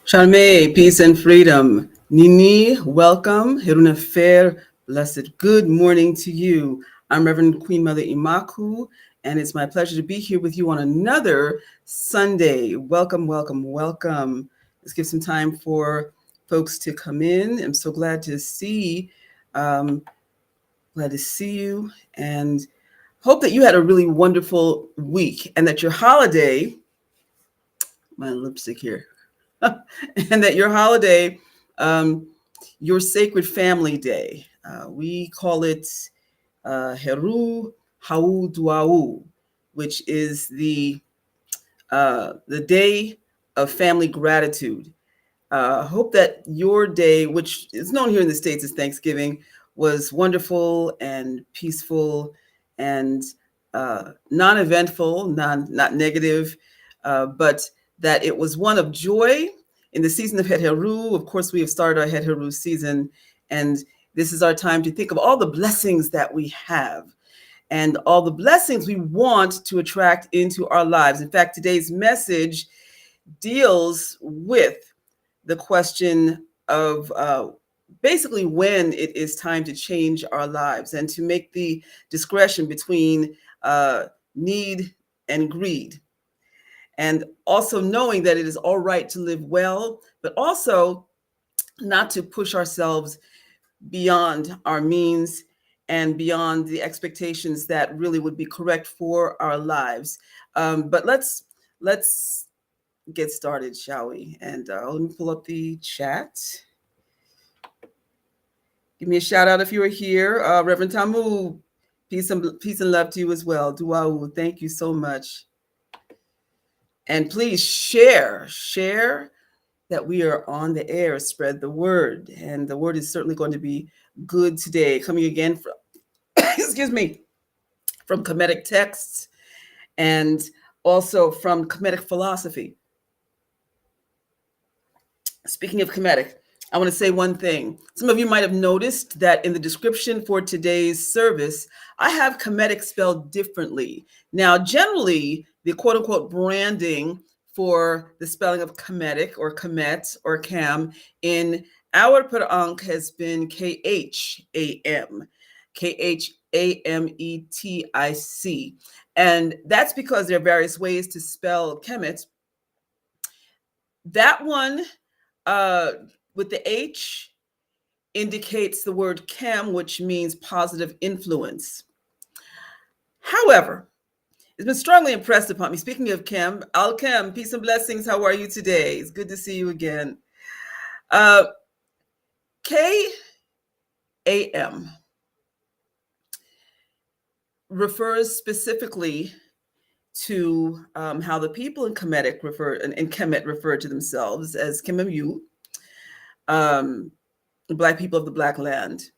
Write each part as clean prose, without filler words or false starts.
Charme, peace and freedom. Nini, welcome. Hiruna Fair, blessed good morning to you. I'm Reverend Queen Mother Imaku, and it's my pleasure to be here with you on another Sunday. Welcome, welcome, welcome. Let's give some time for folks to come in. I'm so um, glad to see you, and hope that you had a really wonderful week and that your holiday, my lipstick here, and that your holiday, um, your sacred family day, we call it Heru Hau Duau, which is the day of family gratitude. Hope that your day, which is known here in the States as Thanksgiving, was wonderful and peaceful and non-eventful, not negative, but that it was one of joy in the season of Het Heru. Of course, we have started our Het Heru season, and this is our time to think of all the blessings that we have and all the blessings we want to attract into our lives. In fact, today's message deals with the question of basically when it is time to change our lives and to make the discretion between uh, need and greed. And also knowing that it is all right to live well, but also not to push ourselves beyond our means and beyond the expectations that really would be correct for our lives. But let's get started, shall we? And let me pull up the chat. Give me a shout out if you are here. Reverend Tamu, peace and love to you as well. Duau, thank you so much. And please share that we are on the air, spread the word. And the word is certainly going to be good today. Coming again from, excuse me, from Kemetic texts and also from Kemetic philosophy. Speaking of Kemetic, I want to say one thing. Some of you might have noticed that in the description for today's service, I have Kemetic spelled differently. Now, generally, the quote unquote branding for the spelling of Kemetic or Kemet or Kam in our Per'ank has been Kham, Khametic. And that's because there are various ways to spell Kemet. That one uh, with the H indicates the word Kam, which means positive influence. However, it's been strongly impressed upon me. Speaking of Kam, Al Kam, peace and blessings. How are you today? It's good to see you again. Kam refers specifically to how the people in Kemetic in Kemet refer to themselves as Kememu, um, Black people of the Black land,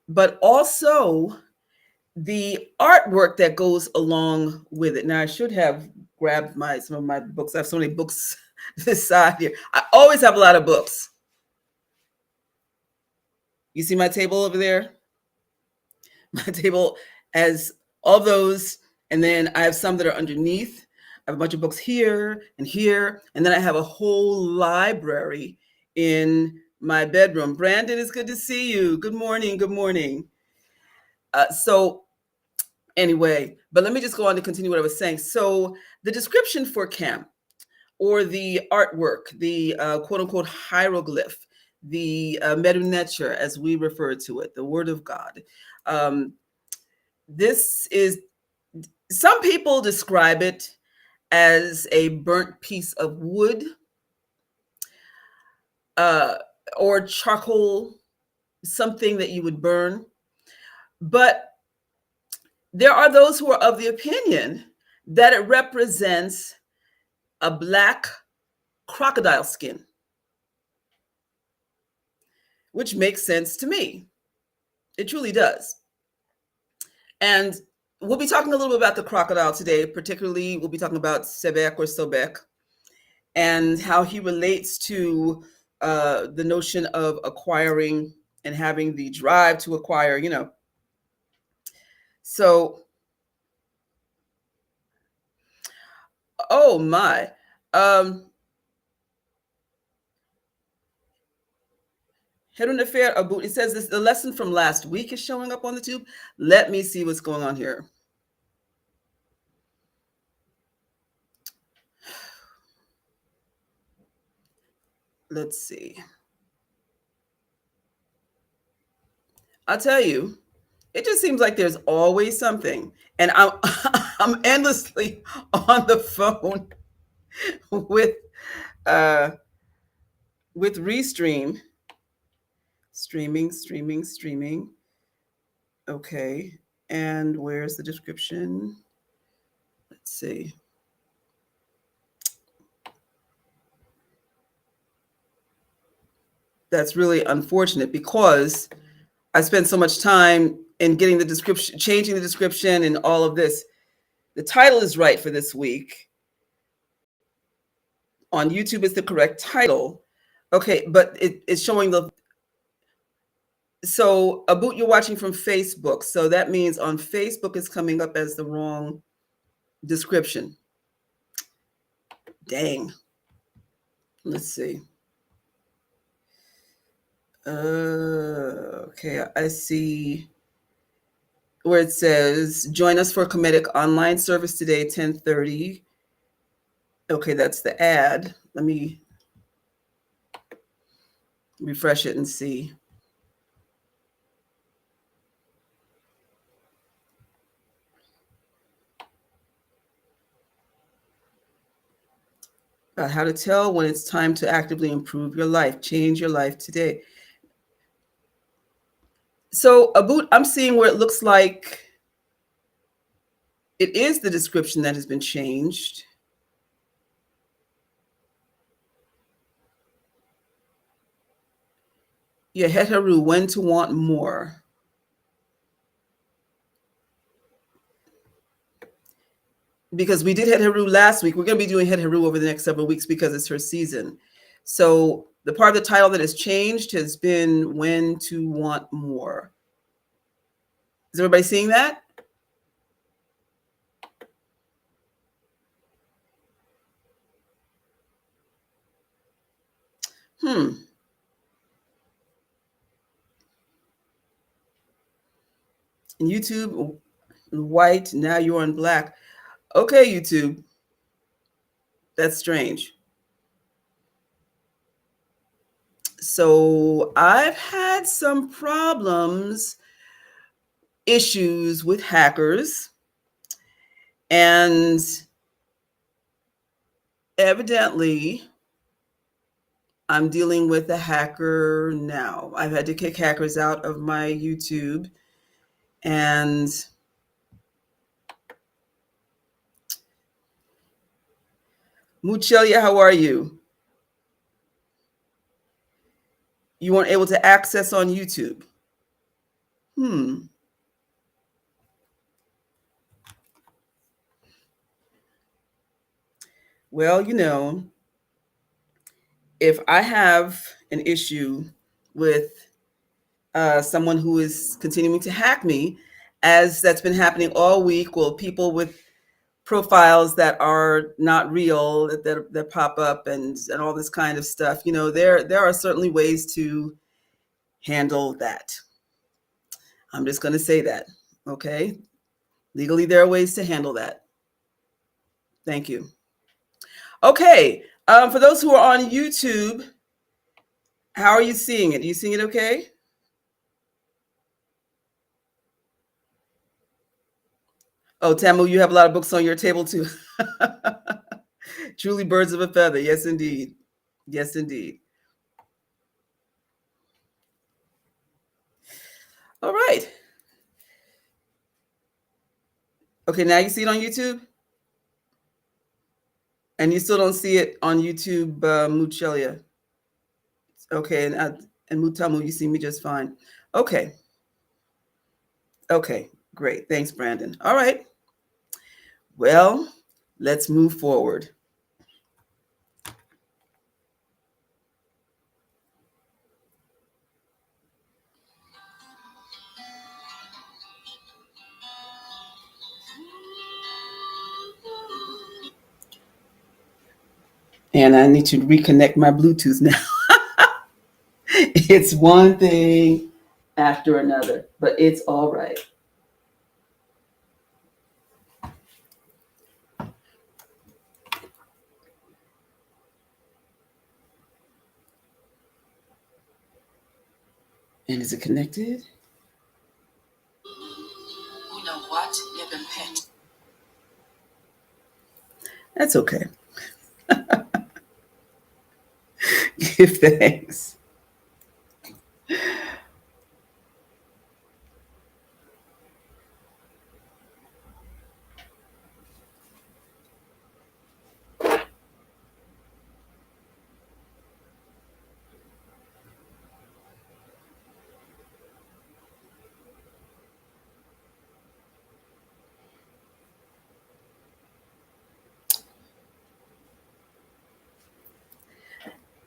but also the artwork that goes along with it. Now, I should have grabbed some of my books. I have so many books this side here. I always have a lot of books. You see my table over there? My table has all those, and then I have some that are underneath. I have a bunch of books here, and then I have a whole library in my bedroom. Brandon, it's good to see you. Good morning. Good morning. So anyway, but let me just go on to continue what I was saying. So the description for Kam, or the artwork, the quote unquote hieroglyph, the Medu Neter, as we refer to it, the Word of God. This is, some people describe it as a burnt piece of wood or charcoal, something that you would burn. But there are those who are of the opinion that it represents a black crocodile skin, which makes sense to me. It truly does. And we'll be talking a little bit about the crocodile today. Particularly, we'll be talking about Sebek or Sobek and how he relates to the notion of acquiring and having the drive to acquire, So, oh my. Um, Harun Affair Abu. It says this. The lesson from last week is showing up on the tube. Let me see what's going on here. Let's see. I'll tell you, it just seems like there's always something, and I'm I'm endlessly on the phone with uh with Restream, streaming. Okay, and where's the description? Let's see. That's really unfortunate because I spent so much time in getting the description, changing the description, and all of this. The title is right for this week. On YouTube, it's the correct title. Okay, but it's showing the. So, Abu, you're watching from Facebook. So that means on Facebook it's coming up as the wrong description. Dang. Let's see. Okay, I see where it says join us for Comedic online service today, 10:30. Okay, that's the ad. Let me refresh it and see. How to tell when it's time to actively improve your life, change your life today. So, Abu, I'm seeing where it looks like it is the description that has been changed. Yeah, Het Heru, when to want more. Because we did Het Heru last week. We're going to be doing Het Heru over the next several weeks because it's her season. So the part of the title that has changed has been when to want more. Is everybody seeing that? In YouTube, white, now you're in black. Okay, YouTube. That's strange. So I've had some issues with hackers, and evidently I'm dealing with a hacker now. I've had to kick hackers out of my YouTube, and Muchelia, how are you? You weren't able to access on YouTube. Well, if I have an issue with someone who is continuing to hack me, as that's been happening all week, well, people with profiles that are not real that pop up and all this kind of stuff, there are certainly ways to handle that. I'm just going to say that. Okay, legally there are ways to handle that. Thank you. Okay, for those who are on YouTube, how are you seeing it? Are you seeing it okay? Oh, Tamu, you have a lot of books on your table too. Truly birds of a feather. Yes, indeed. Yes, indeed. All right. Okay, now you see it on YouTube? And you still don't see it on YouTube, Muchelia. Okay, and Mutamu, you see me just fine. Okay. Okay, great. Thanks, Brandon. All right. Well, let's move forward. And I need to reconnect my Bluetooth now. It's one thing after another, but it's all right. And is it connected? That's okay. Give thanks.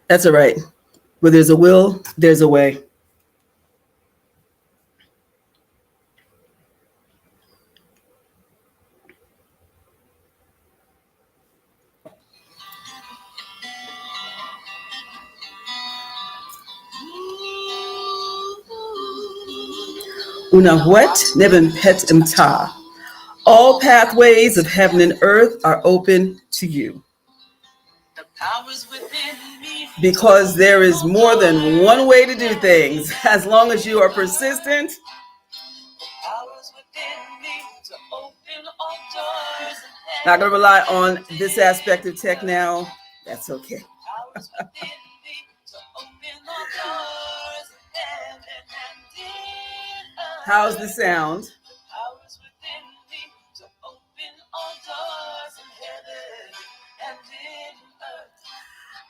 That's all right. Where there's a will, there's a way. Unahuet Neben Pet Imta. All pathways of heaven and earth are open to you. Because there is more than one way to do things. As long as you are persistent, not going to rely on this aspect of tech now. That's okay. How's the sound?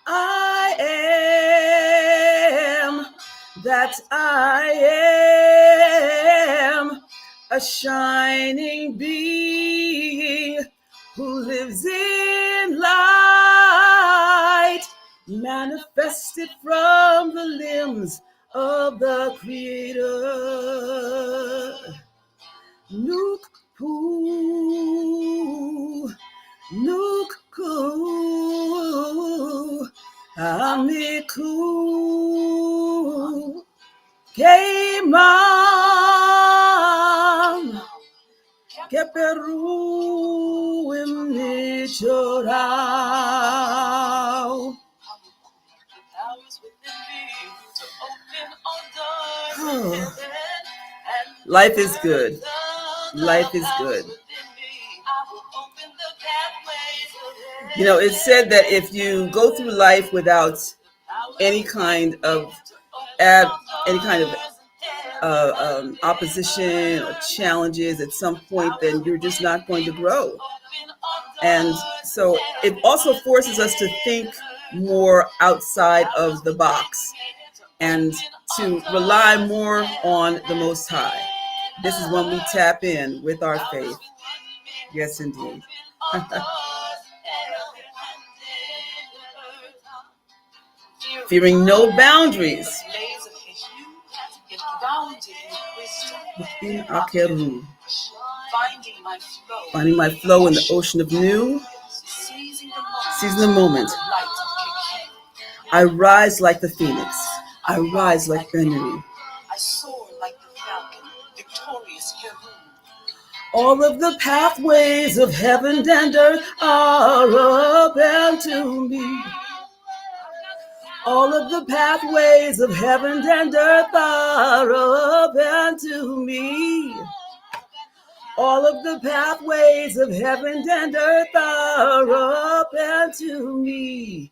I am that I am, a shining being who lives in light, manifested from the limbs of the Creator. Nukpu, Nukku, Amiku, Keimam, Keperu Imnichorau. Life is good. Life is good. You know, it's said that if you go through life without any kind of opposition or challenges at some point, then you're just not going to grow. And so it also forces us to think more outside of the box and to rely more on the Most High. This is when we tap in with our faith. Yes, indeed. Fearing no boundaries. Within Akeru. Finding my flow in the ocean of new. Seizing the moment. I rise like the phoenix. I rise like Benri. I soar like the falcon, victorious Heru. All of the pathways of heaven and earth are open to me. All of the pathways of heaven and earth are open to me. All of the pathways of heaven and earth are open to me.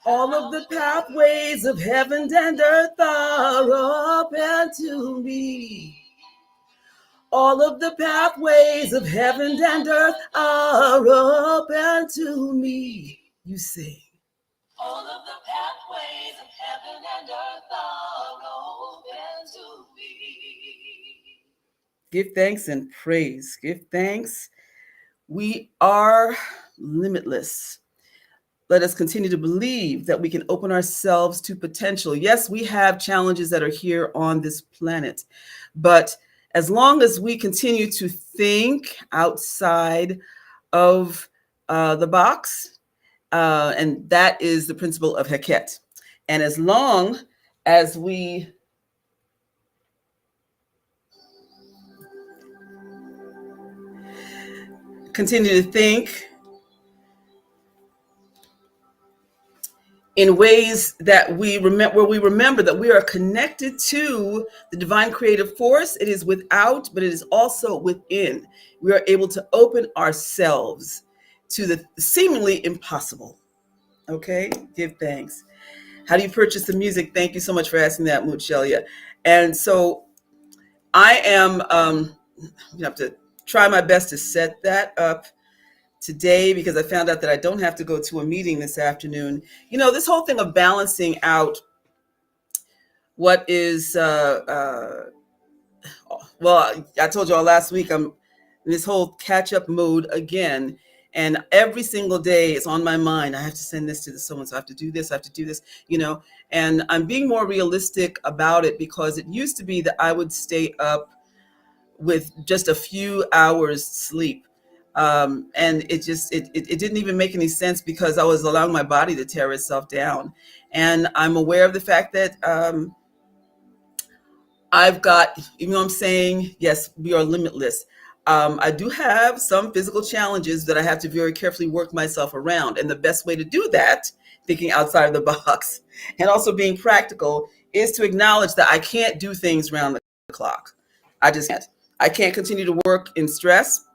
All of the pathways of heaven and earth are open to me. All of the pathways of heaven and earth are open to me. You sing. All of the pathways of heaven and earth are open to me. Give thanks and praise. Give thanks. We are limitless. Let us continue to believe that we can open ourselves to potential. Yes, we have challenges that are here on this planet, but as long as we continue to think outside of the box, and that is the principle of Heket. And as long as we continue to think in ways that we remember that we are connected to the divine creative force. It is without, but it is also within. We are able to open ourselves to the seemingly impossible. Okay, give thanks. How do you purchase the music? Thank you so much for asking that, Muchelia. And so I am you have to try my best to set that up today, because I found out that I don't have to go to a meeting this afternoon. You know, this whole thing of balancing out what is, well, I told y'all last week, I'm in this whole catch up mode again. And every single day it's on my mind. I have to send this to the someone, so I have to do this, I have to do this, you know. And I'm being more realistic about it, because it used to be that I would stay up with just a few hours sleep. And it didn't even make any sense, because I was allowing my body to tear itself down. And I'm aware of the fact that I've got, even though I'm saying, yes, we are limitless, I do have some physical challenges that I have to very carefully work myself around. And the best way to do that, thinking outside of the box and also being practical, is to acknowledge that I can't do things around the clock. I just can't. I can't continue to work in stress.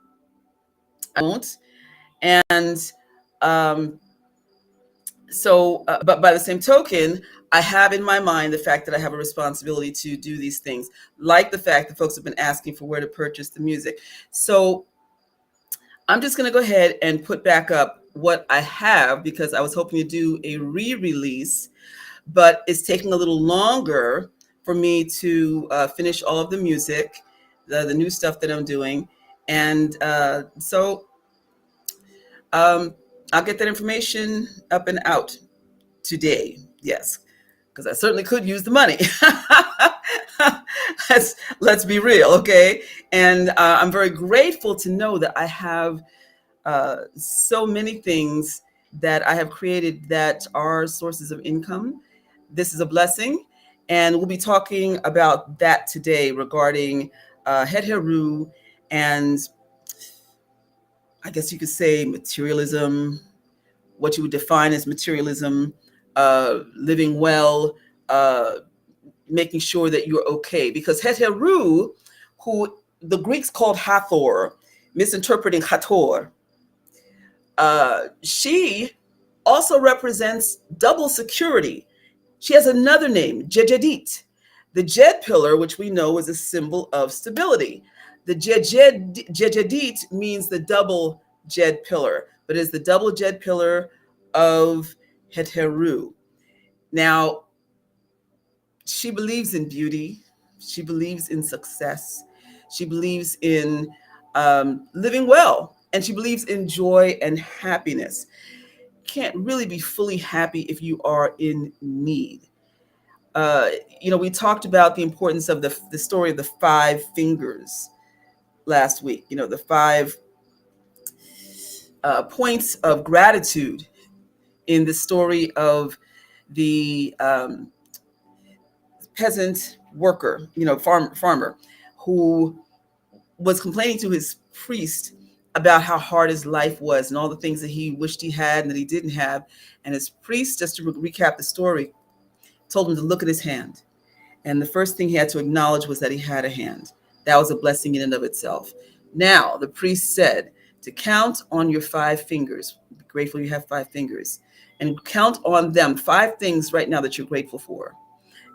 I won't. And but by the same token, I have in my mind the fact that I have a responsibility to do these things, like the fact that folks have been asking for where to purchase the music. So I'm just going to go ahead and put back up what I have, because I was hoping to do a re-release, but it's taking a little longer for me to finish all of the music, the new stuff that I'm doing. And so I'll get that information up and out today. Yes, because I certainly could use the money. let's be real, okay? And I'm very grateful to know that I have so many things that I have created that are sources of income. This is a blessing. And we'll be talking about that today, regarding Het Heru and, I guess you could say, materialism, what you would define as materialism, living well, making sure that you're okay. Because Het Heru, who the Greeks called Hathor, misinterpreting Hathor, she also represents double security. She has another name, Djedjedit. The Djed pillar, which we know is a symbol of stability. The Djedjedit means the double Djed pillar, but is the double Djed pillar of Het Heru. Now, she believes in beauty. She believes in success. She believes in living well. And she believes in joy and happiness. Can't really be fully happy if you are in need. We talked about the importance of the story of the 5 fingers last week. You know, the 5 points of gratitude in the story of the peasant worker, farmer, who was complaining to his priest about how hard his life was and all the things that he wished he had and that he didn't have. And his priest, just to recap the story, told him to look at his hand. And the first thing he had to acknowledge was that he had a hand. That was a blessing in and of itself. Now, the priest said to count on your 5 fingers. Be grateful you have 5 fingers. And count on them 5 things right now that you're grateful for.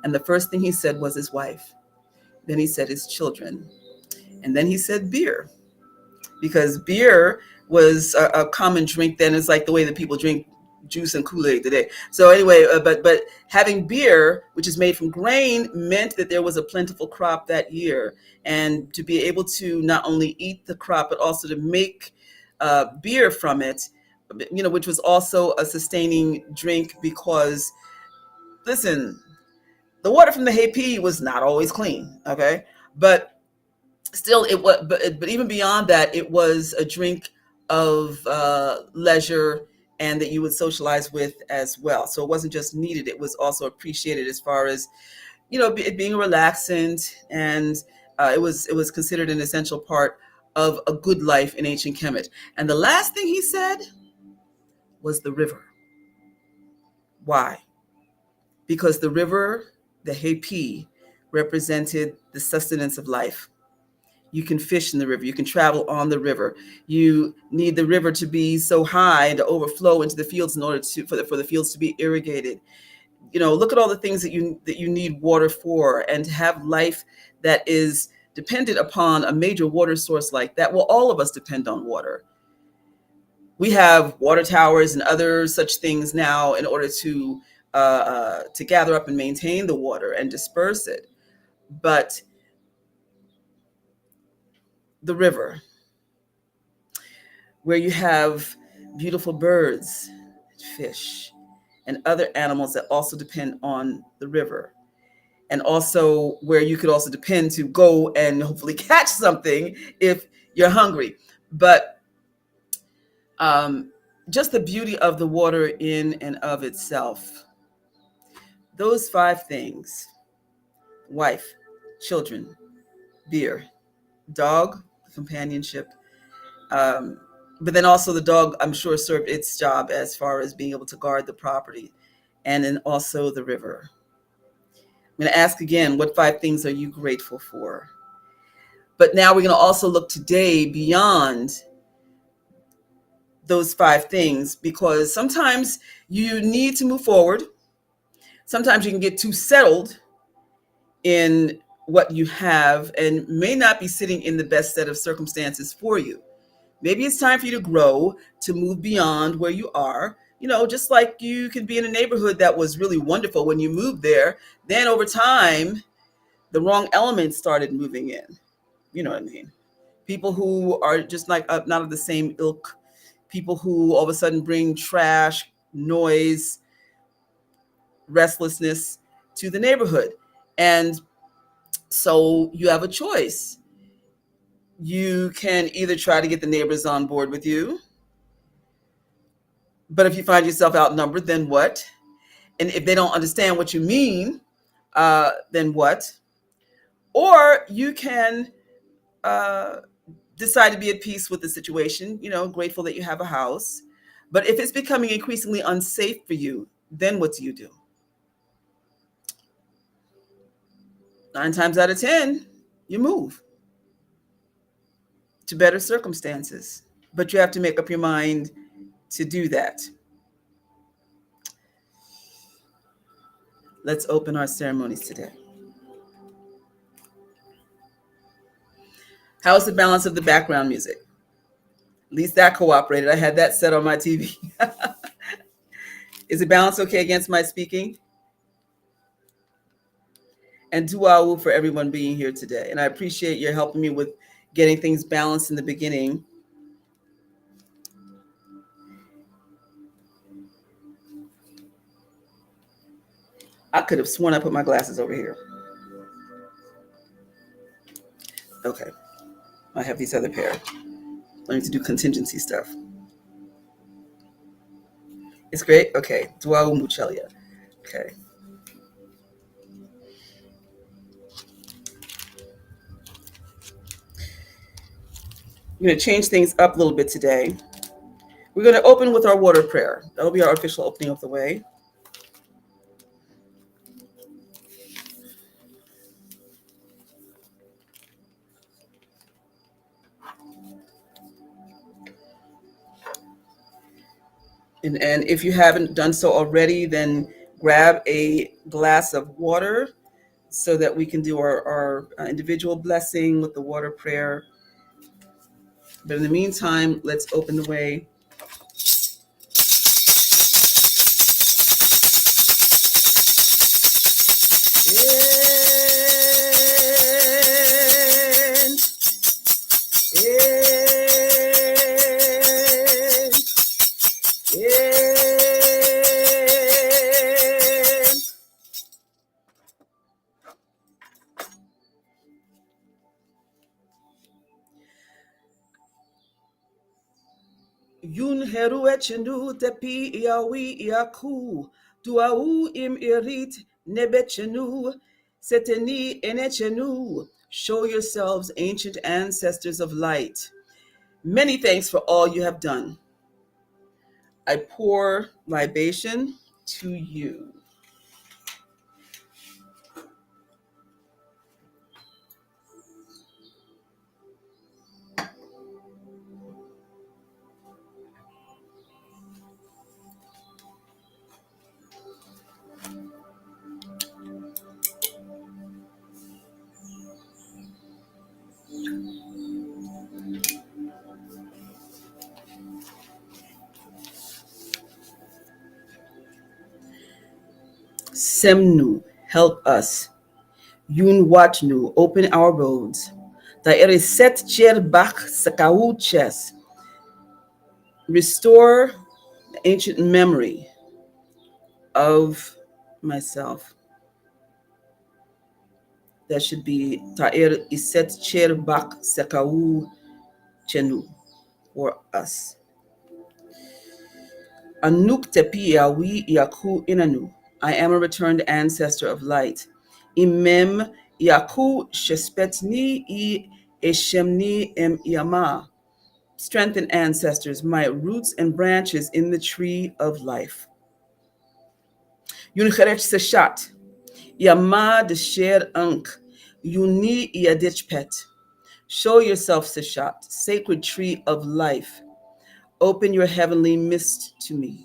And the first thing he said was his wife. Then he said his children. And then he said beer. Because beer was a common drink then. It's like the way that people drink juice and Kool-Aid today. So anyway, but having beer, which is made from grain, meant that there was a plentiful crop that year. And to be able to not only eat the crop, but also to make beer from it, which was also a sustaining drink, because, listen, the water from the Happy was not always clean, okay? But still, it was. But even beyond that, it was a drink of leisure and that you would socialize with as well. So it wasn't just needed, it was also appreciated as far as, it being a relaxant, and it was considered an essential part of a good life in ancient Kemet. And the last thing he said was the river. Why? Because the river, the Hepi, represented the sustenance of life. You can fish in the river. You can travel on the river. You need the river to be so high and to overflow into the fields in order for the fields to be irrigated. Look at all the things that you need water for, and to have life that is dependent upon a major water source like that. Well, all of us depend on water. We have water towers and other such things now in order to gather up and maintain the water and disperse it. But the river, where you have beautiful birds, fish, and other animals that also depend on the river, and also where you could also depend to go and hopefully catch something if you're hungry. But just the beauty of the water in and of itself. Those 5 things: wife, children, beer, dog, companionship. But then also the dog, I'm sure, served its job as far as being able to guard the property. And then also the river. I'm going to ask again, what 5 things are you grateful for? But now we're going to also look today beyond those 5 things, because sometimes you need to move forward. Sometimes you can get too settled in what you have and may not be sitting in the best set of circumstances for you. Maybe it's time for you to grow, to move beyond where you are. Just like you can be in a neighborhood that was really wonderful when you moved there, then over time, the wrong elements started moving in. You know what I mean? People who are just like not of the same ilk, people who all of a sudden bring trash, noise, restlessness to the neighborhood. And so you have a choice. You can either try to get the neighbors on board with you, but if you find yourself outnumbered, then what? And if they don't understand what you mean, then what? Or you can decide to be at peace with the situation, grateful that you have a house. But if it's becoming increasingly unsafe for you, then what do? 9 times out of 10, you move to better circumstances. But you have to make up your mind to do that. Let's open our ceremonies today. How's the balance of the background music? At least that cooperated. I had that set on my TV. Is the balance okay against my speaking? And duawu for everyone being here today. And I appreciate your helping me with getting things balanced in the beginning. I could have sworn I put my glasses over here. Okay. I have these other pair. I need to do contingency stuff. It's great? Okay. Duawu Muchelia. Okay. I'm going to change things up a little bit today. We're going to open with our water prayer. That'll be our official opening of the way. And if you haven't done so already, then grab a glass of water so that we can do our individual blessing with the water prayer. But in the meantime, let's open the way. Yun heru echenu tepi iawi iaku. Duau im irit nebechenu. Seteni enechenu. Show yourselves, ancient ancestors of light. Many thanks for all you have done. I pour libation to you. Semnu, help us. Yun Watnu, open our roads. Set Cher Bach Sakau Ches, restore the ancient memory of myself. That should be Ta'ir Iset Cher Bach Sakau Chenu for us. Anuk Tepi Yawi Yaku Inanu. I am a returned ancestor of light. Imem Yaku Shespetni I Eshemni Em Yama. Strengthen ancestors, my roots and branches in the tree of life. Yuncherech Seshat. Yama de Sher Unk. Yuni Yadich Pet. Show yourself, Seshat, sacred tree of life. Open your heavenly mist to me.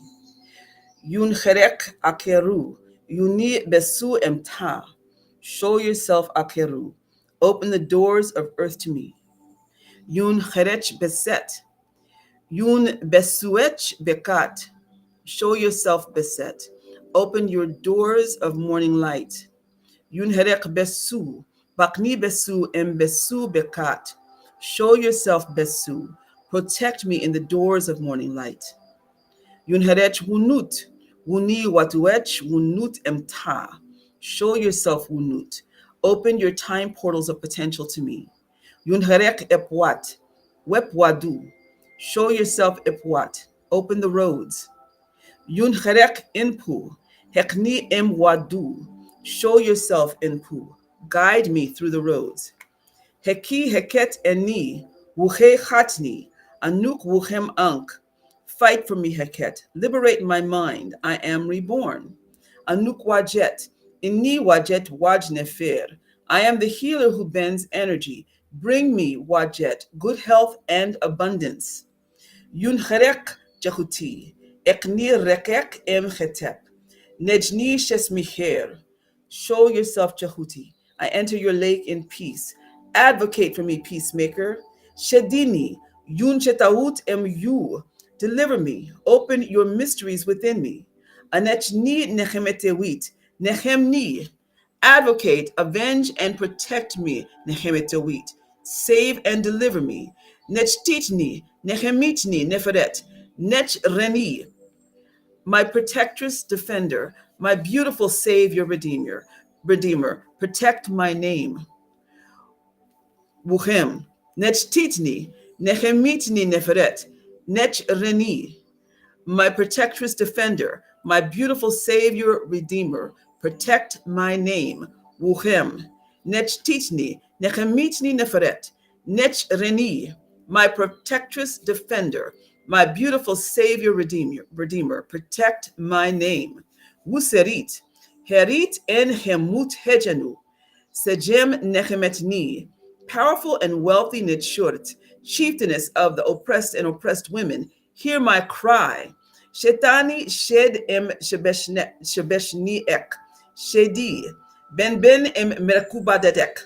Yuncherek Akeru. Yuni Besu Emta. Show yourself, Akeru. Open the doors of earth to me. Yuncherech Beset. Yun Besuech Bekat. Show yourself, Beset. Open your doors of morning light. Yun Herek Besu. Bakni Besu and Besu Bekat. Show yourself, Besu. Protect me in the doors of morning light. Yun Herech Wunut. Wuni Watuech Wunut Emta. Show yourself, Wunut. Open your time portals of potential to me. Yun Herek Epwat. Wepwadu. Show yourself, Epwat. Open the roads. Yun Herek Inpu. Hekni Emwadu. Show yourself, Inpu. Guide me through the roads. Heki Heket Eni. Wuhe Chatni. Anuk Wuhem Ankh. Fight for me, Heket. Liberate my mind. I am reborn. Anuk Wajet. Inni Wajet Waj Nefer. I am the healer who bends energy. Bring me, Wajet, good health and abundance. Yun Herek Jahuti. Ekni Rekek Em Chetep. Nejni Shesmicher. Show yourself, Jahuti. I enter your lake in peace. Advocate for me, peacemaker. Shedini. Yun Chetaut Em Yu. Deliver me. Open your mysteries within me. Anechni Nechemetewit. Nehemni. Advocate, avenge, and protect me, Nehemetewit. Save and deliver me. Nechtitni, Nehemitni, Neferet, Nech Reni, my protectress, defender, my beautiful Savior, Redeemer, protect my name. Wuchem, Nechtitni, Nehemitni, Neferet, Nech Reni, my protectress, defender, my beautiful Savior, Redeemer, protect my name. Wuchem, Nechtitni, Nechemitni Neferet, Nech Reni, my protectress, defender, my beautiful Savior, Redeemer, protect my name. Wuserit, Herit en Hemut Hejanu, Sejem Nechemetni, powerful and wealthy Nechurt, chieftainess of the oppressed and oppressed women, hear my cry. Shetani shed em shebeshni ek, shedi, ben em merkubadedek,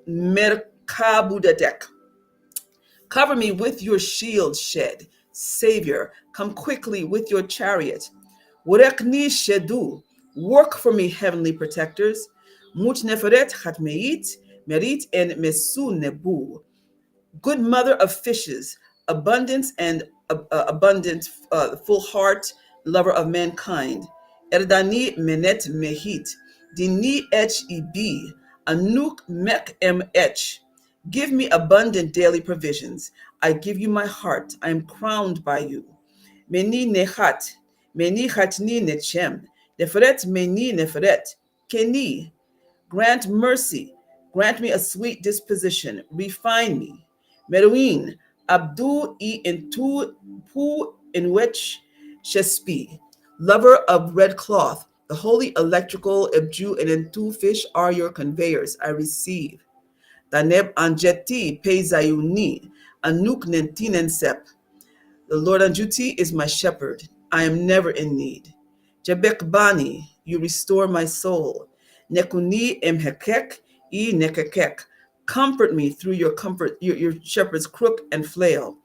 merkabudedek. Cover me with your shield shed. Savior, come quickly with your chariot. Wurekni shedu, work for me, heavenly protectors. Mut neferet chatmeit, merit and mesu nebu. Good mother of fishes, abundance and abundant, full heart, lover of mankind. Erdani menet mehit, dini ech ibi, anuk mek em ech. Give me abundant daily provisions. I give you my heart. I am crowned by you. Meni nechat, meni chatni nechem, neferet meni neferet, keni. Grant mercy, grant me a sweet disposition, refine me. Meruin, abdu e intu pu in which shespi. Lover of red cloth, the holy electrical ebju and intu fish are your conveyors. I receive. Daneb anjeti pe zayuni, anuk nentinen sep. The Lord Anjuti is my shepherd. I am never in need. Jebek Bani, you restore my soul. Nekuni emhekek e nekekek. Comfort me through your comfort, your shepherd's crook and flail.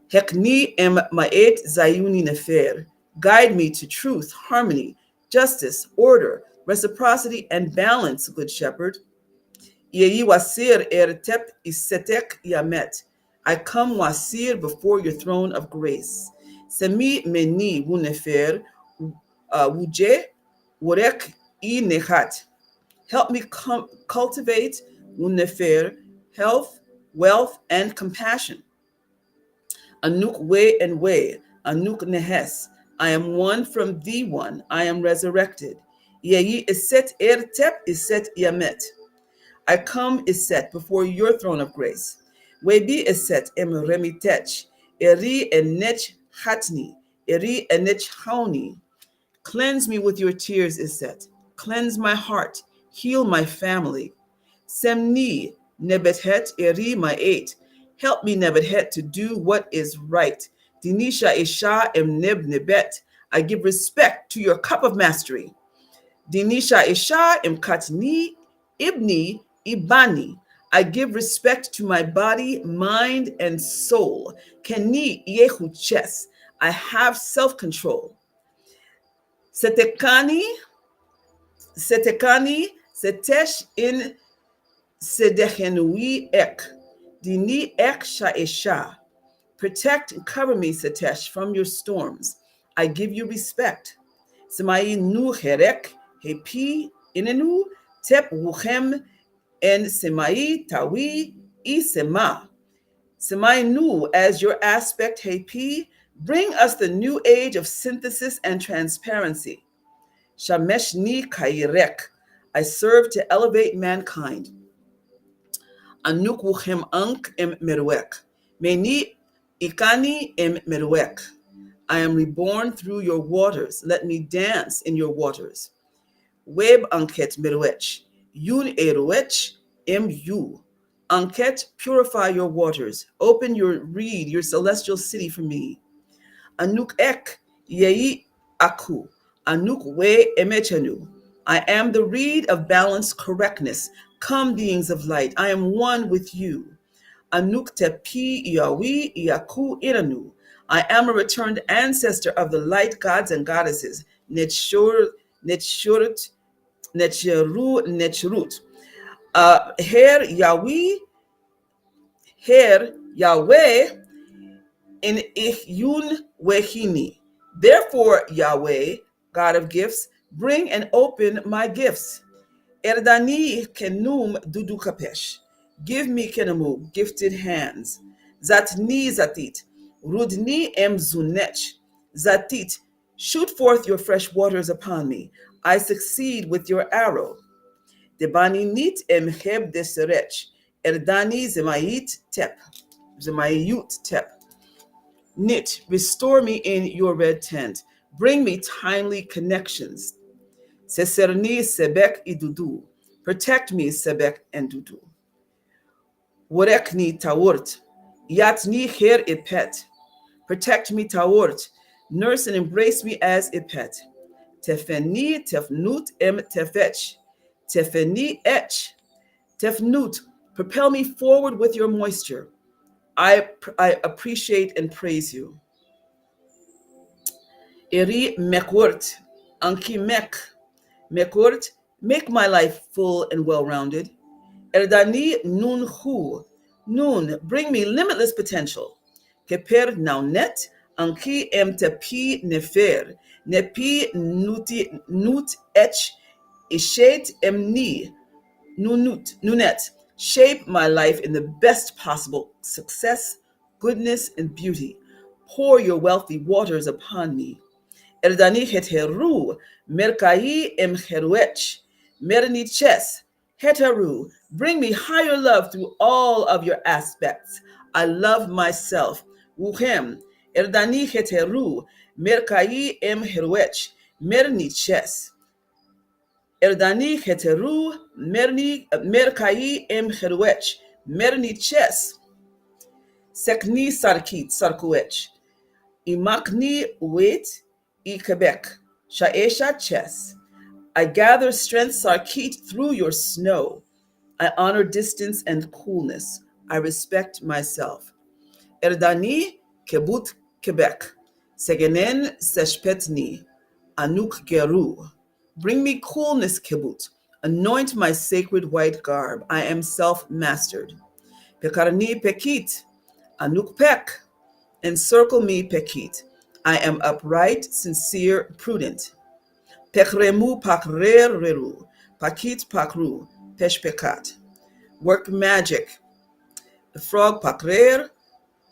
Hekni em maet zayuni nefer. Guide me to truth, harmony, justice, order, reciprocity, and balance, good shepherd. Yehi wasir tep isetek yamet. I come wasir before your throne of grace. Semi meni wunefer wuje worek I nechat. Help me cultivate wunefer, health, wealth, and compassion. Anuk we and we, anuk nehes. I am one from thee one. I am resurrected. Yehi iset tep iset yamet. I come Iset before your throne of grace. Webi Iset em remitech, eri enech hatni, eri enech hauni. Cleanse me with your tears, Iset. Cleanse my heart. Heal my family. Semni nebethet eri my eight. Help me, Nebethet, to do what is right. Dinisha isha em neb nebet. I give respect to your cup of mastery. Dinisha isha em katni ibni ibani. I give respect to my body, mind, and soul. Keni yehu ches. I have self-control. Setekani, setesh in sedechenui ek. Dini ek sha'esha. Protect and cover me, Setesh, from your storms. I give you respect. Semai nu herek, hepi inenu, tep wuchem, and semai tawi isema. Semai nu, as your aspect, hepi, bring us the new age of synthesis and transparency. Shameshni kairek, I serve to elevate mankind. Anuk wuchem ank em meruek. Meni ikani em meruek. I am reborn through your waters. Let me dance in your waters. Web anket meruech. Yun eruech em yu. Anket, purify your waters. Open your reed, your celestial city for me. Anuk ek yei aku. Anuk we emechanu. I am the reed of balanced correctness. Come, beings of light, I am one with you. Anuk tepi iawi iaku iranu. I am a returned ancestor of the light gods and goddesses. Netshurut, Netcherut. Her Yahweh in Ihyun Wehini. Therefore, Yahweh, God of gifts, bring and open my gifts. Erdani kenum dudu kapesh. Give me kenamu, gifted hands. Zatni zatit. Rudni em zunech. Zatit. Shoot forth your fresh waters upon me. I succeed with your arrow. Debani nit em heb deserech. Erdani zemayit tep. Zemayut tep. Knit, restore me in your red tent. Bring me timely connections. Seserni sebek idudu. Protect me, sebek and dudu. Worekni tawurt. Yatni her ipet. Protect me, tawurt. Nurse and embrace me as ipet. Tefeni tefnut em tefetch. Tefeni etch. Tefnut. Propel me forward with your moisture. I appreciate and praise you. Eri mekwurt, anki mek. Mekwurt, make my life full and well-rounded. Erdani nun hu. Nun, bring me limitless potential. Keper naunet, anki em tepi nefer. Nepi nut etch, ishet emni. Nunet. Shape my life in the best possible success, goodness and beauty. Pour your wealthy waters upon me. Erdani heteru, merkai emheruech, merni ches, heteru. Bring me higher love through all of your aspects. I love myself. Wuhem, erdani heteru, merkai emheruech, merni ches. Erdani heteru, merkai emheruech, merni ches. Sekni sarkit sarkuech. Imakni wait I Quebec. Shaesha chess. I gather strength sarkit through your snow. I honor distance and coolness. I respect myself. Erdani kebut Quebec. Segenen seshpetni. Anuk geru. Bring me coolness, kibut. Anoint my sacred white garb. I am self-mastered. Pekarni pekit. Anuk pek. Encircle me, Pekit. I am upright, sincere, prudent. Pekremu pakrer reru. Pakit pakru. Peshpekat. Work magic. The frog pakrer.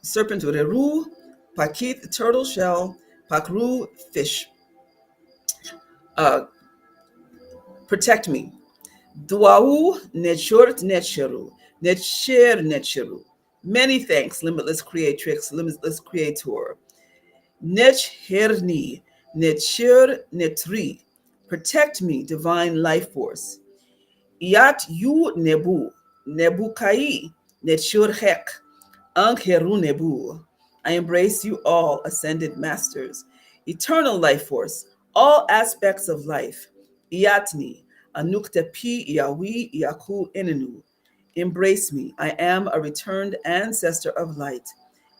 Serpent reru. Pakit turtle shell. Pakru fish. Protect me. Duau nechurt necheru. Necher necheru. Many thanks, limitless creatrix, limitless creator. Nech herni, nechir netri. Protect me, divine life force. Iat yu nebu, nebu kai, nechur hek, heru nebu. I embrace you all, ascended masters, eternal life force, all aspects of life. Iatni, anukta pi iawi iaku enenu. Embrace me, I am a returned ancestor of light.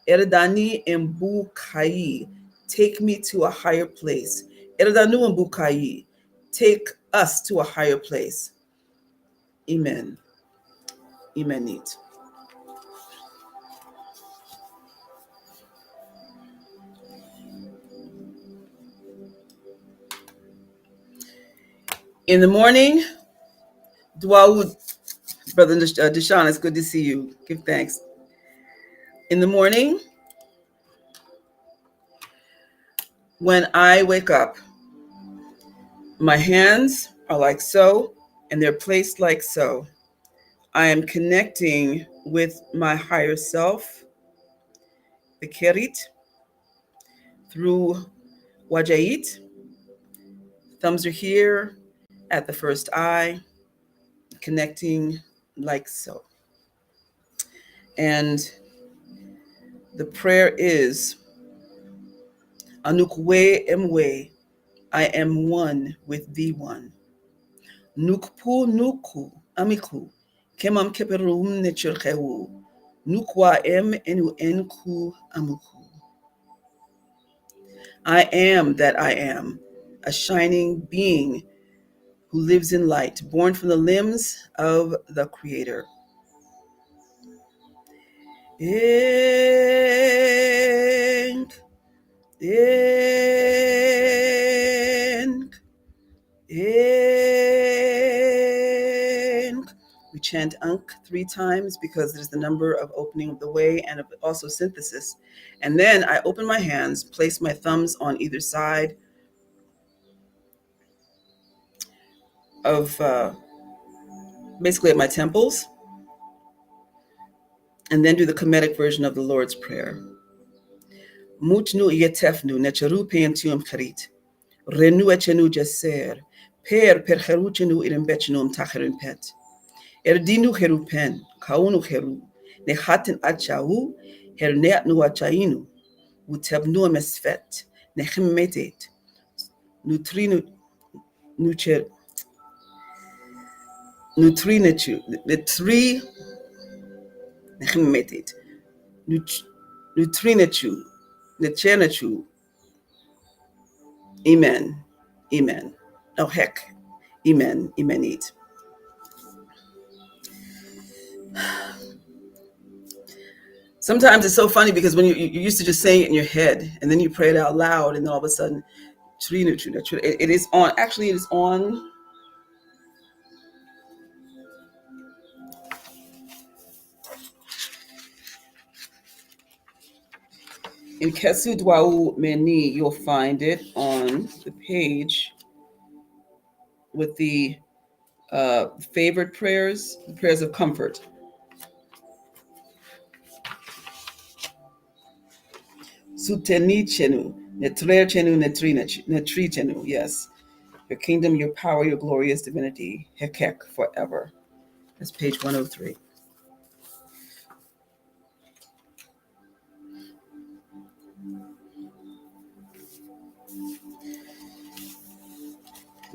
Erdani Mbukai, take me to a higher place. Erdanu Mbukai, take us to a higher place. Amen. Imenit. In the morning, Dwaud, Brother Deshaun, it's good to see you. Give thanks. In the morning, when I wake up, my hands are like so, and they're placed like so. I am connecting with my higher self, the Kerit, through Wajait. Thumbs are here at the first eye, connecting like so. And the prayer is, Anukwe emwe, I am one with the one. Nukpu nuku amiku, kemam keperum nechurchehu, nukwa em enu enku amuku. I am that I am, a shining being who lives in light, born from the limbs of the Creator. Enk, enk, enk. We chant Ankh 3 times because it is the number of opening of the way and of also synthesis. And then I open my hands, place my thumbs on either side of basically at my temples, and then do the Kemetic version of the Lord's Prayer. Mutnu yetefnu necheru peintium charit. Renu echenu jaser. Per cheruchenu irimbechenum tacherin pet. Erdinu herupen, kaunu heru. Nehaten achau, herneatnu achainu. Utebnu mesfet. Nechimmetet. Nutrinu nucher. Nutrinechu. The three nechimmetet. Nutrinechu. Nechenechu. Amen. Amen. Oh, heck. Amen. Amenit. Sometimes it's so funny because when you used to just saying it in your head and then you pray it out loud and then all of a sudden, it is on. Actually, it is on. In Kesu Dwau Meni, you'll find it on the page with the favorite prayers, prayers of comfort. Suteni Chenu, Netre Chenu, Netri Chenu, yes. Your kingdom, your power, your glorious divinity, Hekek forever. That's page 103.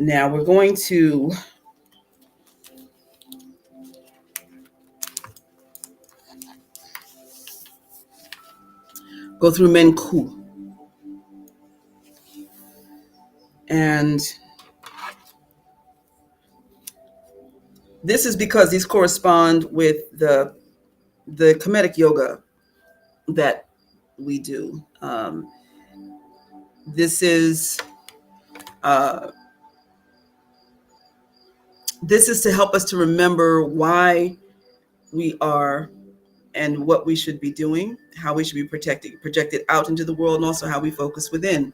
Now we're going to go through Menku. And this is because these correspond with the Kemetic yoga that we do. This is to help us to remember why we are and what we should be doing, how we should be projected out into the world, and also how we focus within.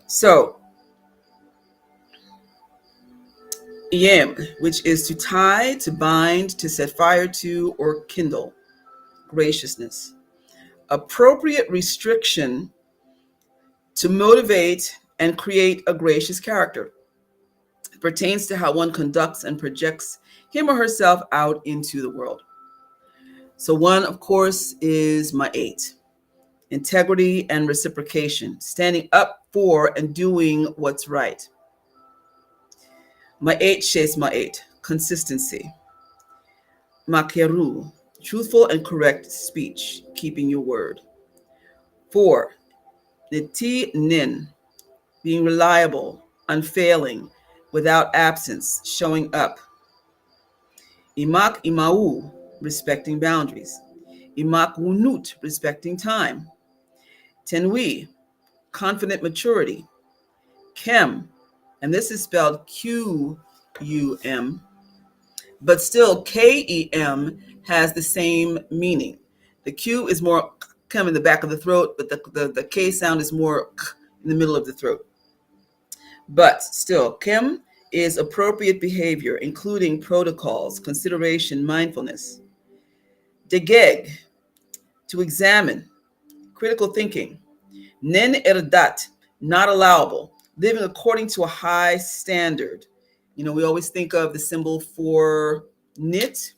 So, Yem, which is to tie, to bind, to set fire to, or kindle. Graciousness. Appropriate restriction to motivate and create a gracious character. It pertains to how one conducts and projects him or herself out into the world. So one, of course, is my 8. Integrity and reciprocation, standing up for and doing what's right. My 8 shares my 8, consistency. Makeru, truthful and correct speech, keeping your word. 4, Niti Nin, being reliable, unfailing, without absence, showing up. Imak Imau, respecting boundaries. Imak Wunut, respecting time. Tenui, confident maturity. Kem, and this is spelled Q-U-M, but still K-E-M has the same meaning. The Q is more come in the back of the throat, but the K sound is more in the middle of the throat. But still, Kem is appropriate behavior, including protocols, consideration, mindfulness. Degeg, to examine, critical thinking. Nen erdat, not allowable, living according to a high standard. You know, we always think of the symbol for knit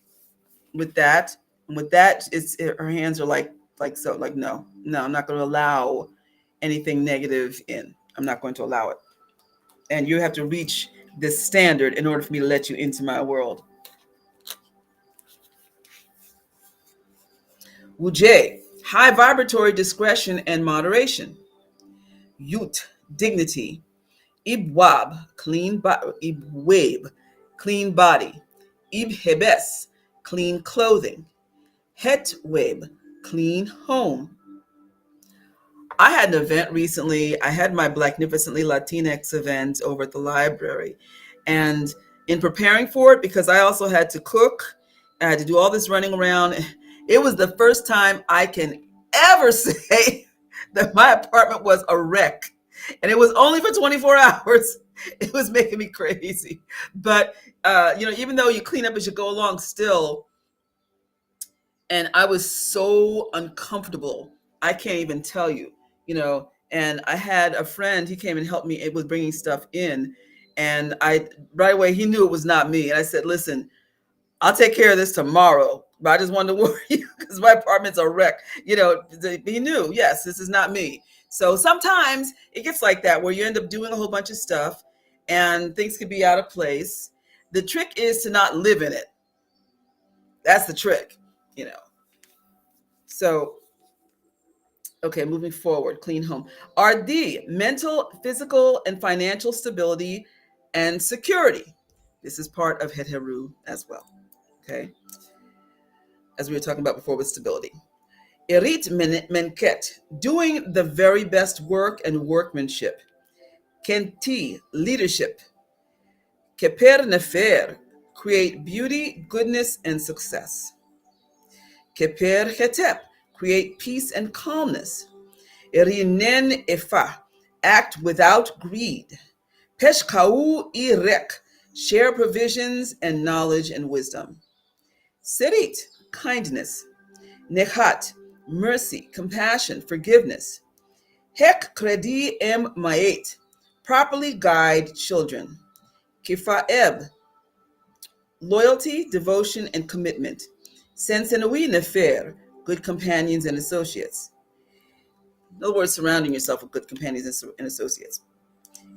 with that. And with that, her hands are like so, like, no, I'm not going to allow anything negative in. I'm not going to allow it. And you have to reach this standard in order for me to let you into my world. Wuje, high vibratory discretion and moderation. Yut, dignity. Ibwab, clean Ibweb, clean body. Ibhebes, clean clothing. Hetweb, clean home. I had an event recently. I had my Blacknificently Latinx event over at the library. And in preparing for it, because I also had to cook, I had to do all this running around. It was the first time I can ever say that my apartment was a wreck. And it was only for 24 hours. It was making me crazy. But, even though you clean up as you go along still, and I was so uncomfortable. I can't even tell you, and I had a friend, he came and helped me with bringing stuff in. And right away, he knew it was not me. And I said, listen, I'll take care of this tomorrow. But I just wanted to warn you because my apartment's a wreck. He knew, yes, this is not me. So sometimes it gets like that where you end up doing a whole bunch of stuff and things can be out of place. The trick is to not live in it. That's the trick, So, okay, moving forward, clean home. RD, mental, physical, and financial stability and security. This is part of Het Heru as well, okay? As we were talking about before with stability. Erit menket, doing the very best work and workmanship. Kenti, leadership. Keper nefer, create beauty, goodness, and success. Keper hetep, create peace and calmness. Erinen efa, act without greed. Peshkau irek, share provisions and knowledge and wisdom. Serit, kindness. Nechat, mercy, compassion, forgiveness. Hek kredi em maet, properly guide children. Kifaeb, loyalty, devotion, and commitment. Sensenui nefer, good companions and associates. In other words, surrounding yourself with good companions and associates.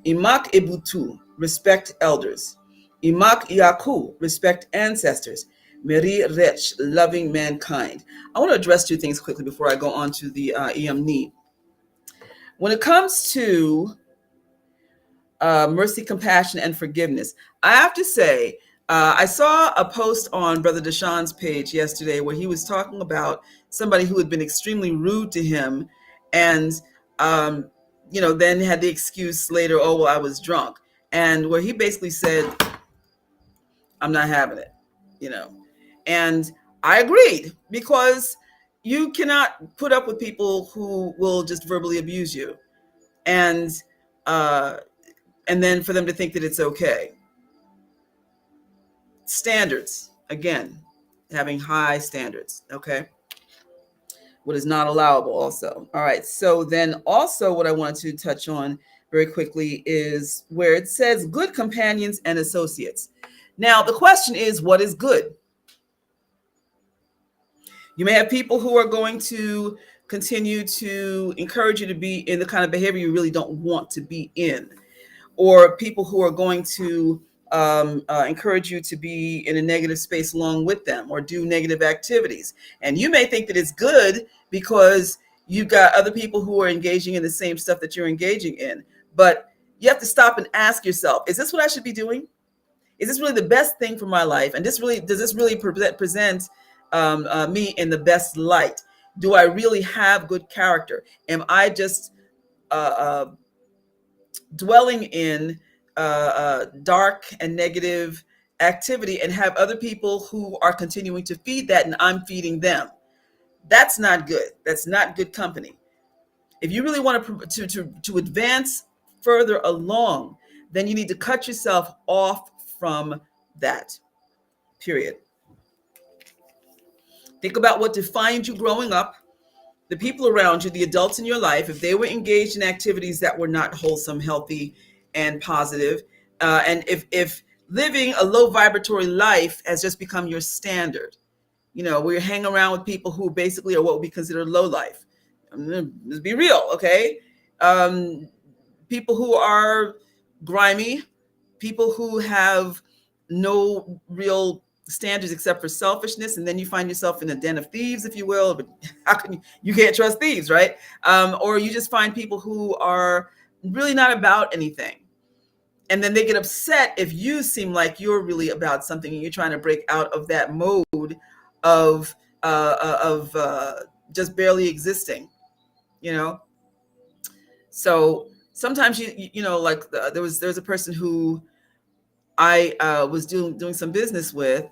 Imak ebutu, respect elders. Imak yaku, respect ancestors. Meri rech, loving mankind. I want to address two things quickly before I go on to the EMNI. When it comes to mercy, compassion, and forgiveness, I have to say, I saw a post on Brother Deshaun's page yesterday where he was talking about somebody who had been extremely rude to him, and then had the excuse later, oh, well, I was drunk, and where he basically said, I'm not having it, and I agreed, because you cannot put up with people who will just verbally abuse you, and then for them to think that it's okay. Standards, again, having high standards, okay? What is not allowable also. All right, so then also what I wanted to touch on very quickly is where it says good companions and associates. Now, the question is, what is good? You may have people who are going to continue to encourage you to be in the kind of behavior you really don't want to be in, or people who are going to encourage you to be in a negative space along with them, or do negative activities. And you may think that it's good because you've got other people who are engaging in the same stuff that you're engaging in. But you have to stop and ask yourself, is this what I should be doing? Is this really the best thing for my life? And does this really present me in the best light? Do I really have good character? Am I just dwelling in dark and negative activity, and have other people who are continuing to feed that, and I'm feeding them? That's not good. That's not good company. If you really want to advance further along, then you need to cut yourself off from that, period. Think about what defined you growing up, the people around you, the adults in your life, if they were engaged in activities that were not wholesome, healthy, and positive, and if living a low vibratory life has just become your standard, where you hang around with people who basically are what would be considered low life. Let's be real, okay? People who are grimy, people who have no real standards except for selfishness, and then you find yourself in a den of thieves, if you will. But how can you can't trust thieves, right? Or you just find people who are really not about anything, and then they get upset if you seem like you're really about something, and you're trying to break out of that mode of just barely existing, So sometimes like there was a person who I was doing some business with,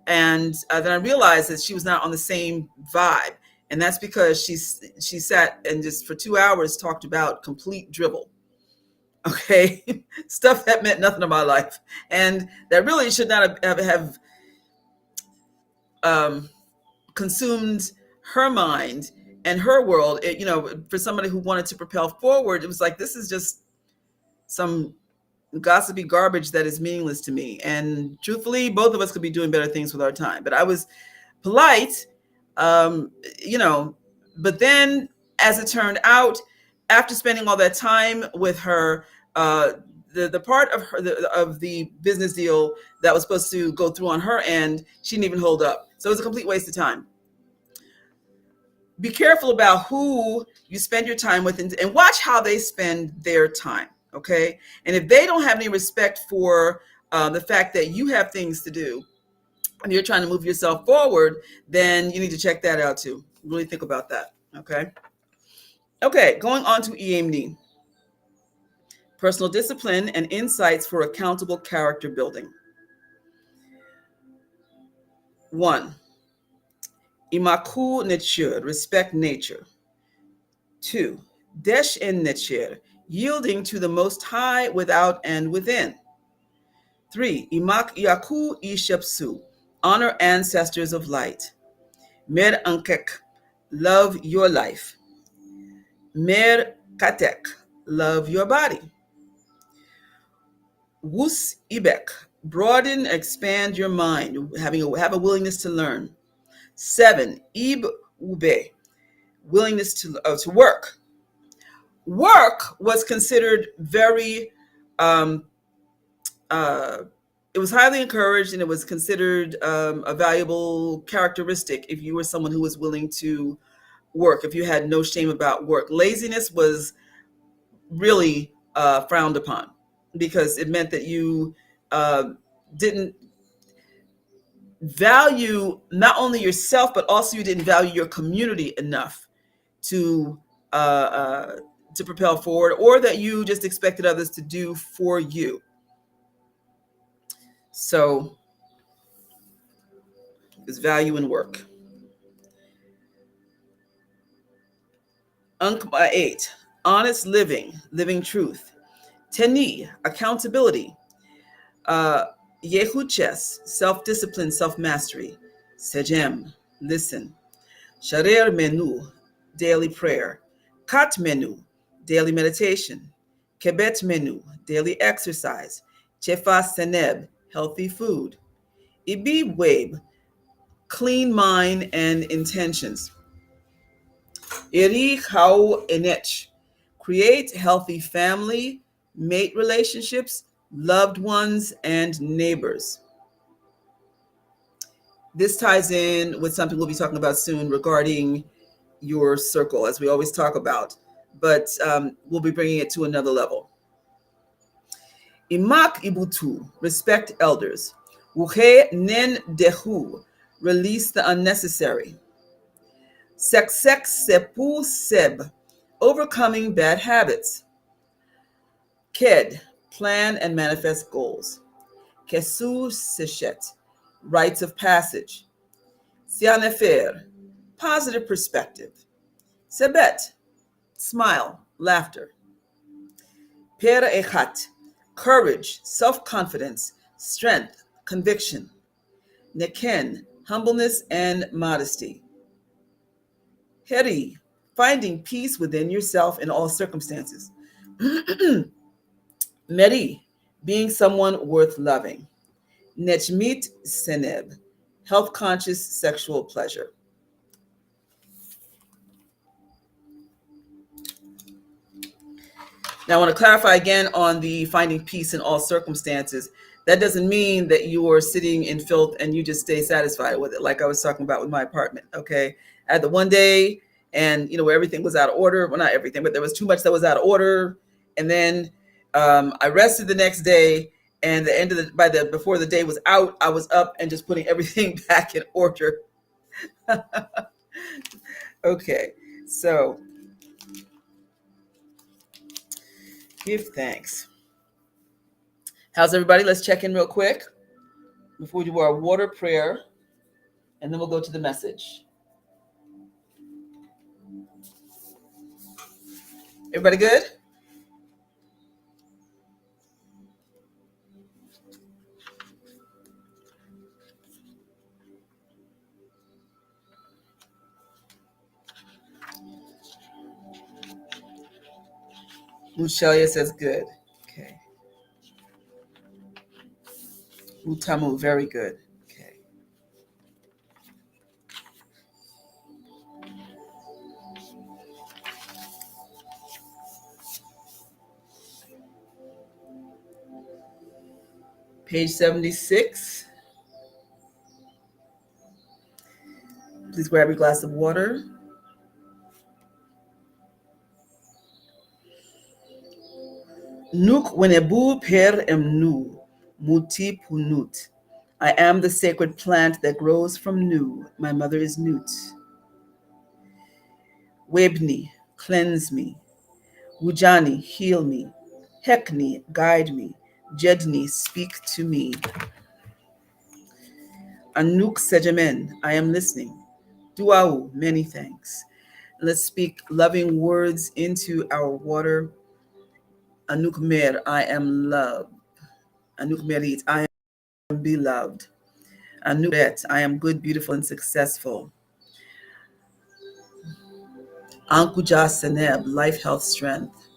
and then I realized that she was not on the same vibe, and that's because she sat and just for 2 hours talked about complete dribble, okay, stuff that meant nothing to my life, and that really should not have consumed her mind and her world. For somebody who wanted to propel forward, it was like, this is just some gossipy garbage that is meaningless to me. And truthfully, both of us could be doing better things with our time. But I was polite, but then as it turned out, after spending all that time with her, the part of her of the business deal that was supposed to go through on her end, she didn't even hold up. So it was a complete waste of time. Be careful about who you spend your time with, and watch how they spend their time. Okay. And if they don't have any respect for the fact that you have things to do and you're trying to move yourself forward, then you need to check that out too. Really think about that. Okay. Okay. Going on to EMD. Personal discipline and insights for accountable character building. 1. Imaku nature, respect nature. 2. Desh en nature, yielding to the Most High without and within. 3. Imak yaku ishepsu, honor ancestors of light. Mer ankek, love your life. Mer katek, love your body. Wus ibek, broaden, expand your mind, have a willingness to learn. 7. Ib ube, willingness to work. Work was considered very, it was highly encouraged, and it was considered a valuable characteristic if you were someone who was willing to work, if you had no shame about work. Laziness was really frowned upon because it meant that you didn't value not only yourself, but also you didn't value your community enough to propel forward, or that you just expected others to do for you. So there's value in work. 8, honest living truth. Teni, accountability. Yehuches, self-discipline, self-mastery. Sejem, listen. Sharer menu, daily prayer. Kat menu, daily meditation. Kebet menu, daily exercise. Chefa seneb, healthy food. Ibi web, clean mind and intentions. Iri hau enech, create healthy family, mate relationships, loved ones, and neighbors. This ties in with something we'll be talking about soon regarding your circle, as we always talk about, but we'll be bringing it to another level. Imak ibutu, respect elders. Wuhe nen dehu, release the unnecessary. Seksek sepu seb, overcoming bad habits. Ked, plan and manifest goals. Kesu seshet, rites of passage. Sianefer, positive perspective. Sebet, smile, laughter. Per echat, courage, self-confidence, strength, conviction. Neken, humbleness and modesty. Heri, finding peace within yourself in all circumstances. Meri, being someone worth loving. Nechmit seneb, health-conscious sexual pleasure. Now, I want to clarify again on the finding peace in all circumstances. That doesn't mean that you are sitting in filth and you just stay satisfied with it, like I was talking about with my apartment, okay? I had the one day and, where everything was out of order. Well, not everything, but there was too much that was out of order. And then I rested the next day, and before the day was out, I was up and just putting everything back in order. Okay, so give thanks. How's everybody? Let's check in real quick before we do our water prayer, and then we'll go to the message. Everybody good? Lucelia says good. Okay. Utamu, very good. Okay. Page 76. Please grab your glass of water. Nuk wenebu per emnu, muti punut. I am the sacred plant that grows from Nu. My mother is Nut. Webni, cleanse me. Wujani, heal me. Hekni, guide me. Jedni, speak to me. Anuk sejamen, I am listening. Duau, many thanks. Let's speak loving words into our water. Anukmer, I am loved. Anukmerit, I am beloved. Anukret, I am good, beautiful, and successful. Ankuja Seneb, life, health, strength.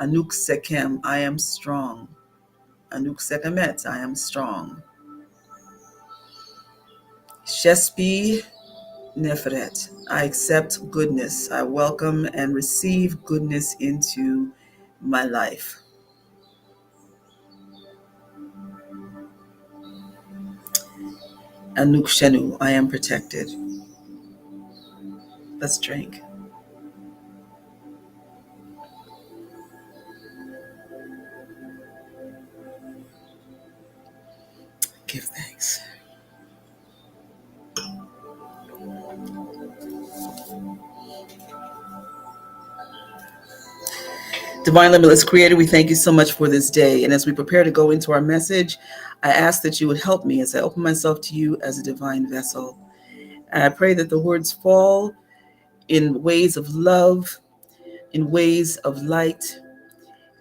Anuk Sekem, I am strong. Anuk Sekemet, I am strong. Shespi Nefret, I accept goodness. I welcome and receive goodness into my life. Anuk Shenu, I am protected. Let's drink. Give thanks. Divine Limitless Creator, we thank you so much for this day. And as we prepare to go into our message, I ask that you would help me as I open myself to you as a divine vessel. And I pray that the words fall in ways of love, in ways of light,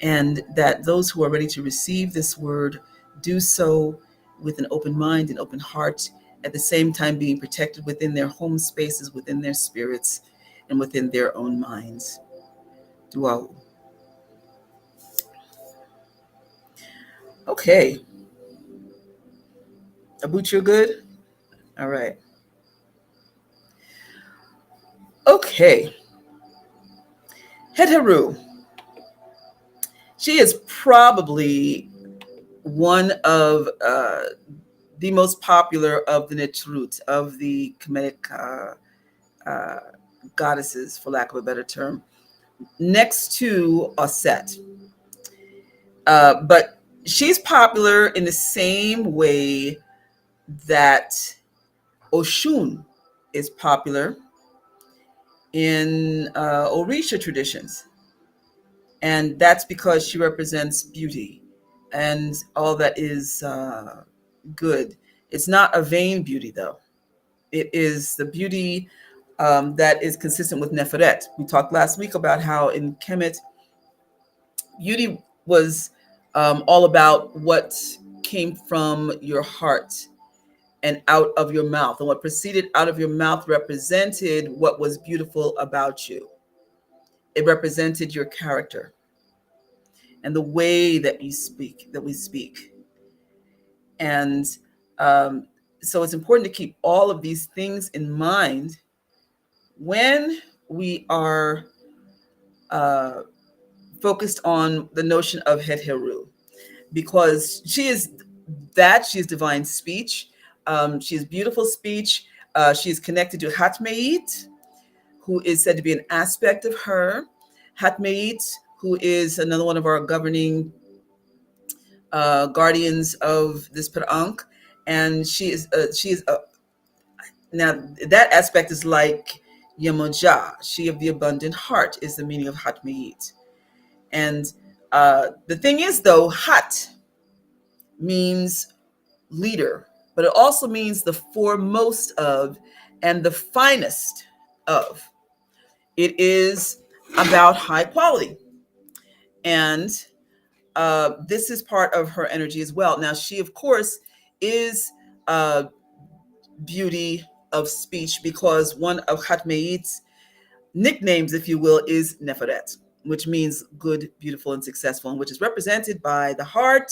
and that those who are ready to receive this word do so with an open mind and open heart, at the same time being protected within their home spaces, within their spirits, and within their own minds. Wow. Okay. Abut, you're good? All right. Okay. Het She is probably one of the most popular of the Netrut, of the Kemetic goddesses, for lack of a better term, next to Aset. But she's popular in the same way that Oshun is popular in Orisha traditions. And that's because she represents beauty and all that is good. It's not a vain beauty, though. It is the beauty that is consistent with Neferet. We talked last week about how in Kemet, beauty was all about what came from your heart and out of your mouth. And what proceeded out of your mouth represented what was beautiful about you. It represented your character and the way that we speak. And so it's important to keep all of these things in mind when we are focused on the notion of Het Heru, because she's divine speech. She has beautiful speech. She's connected to Hatmeit, who is said to be an aspect of her. Hatmeit, who is another one of our governing guardians of this Perank, and she is now that aspect is like Yemoja, she of the abundant heart, is the meaning of Hatmeit. And the thing is, though, Hat means leader, but it also means the foremost of and the finest of. It is about high quality. And this is part of her energy as well. Now, she, of course, is beauty of speech, because one of Hatmeit's nicknames, if you will, is Neferet, which means good, beautiful, and successful, and which is represented by the heart,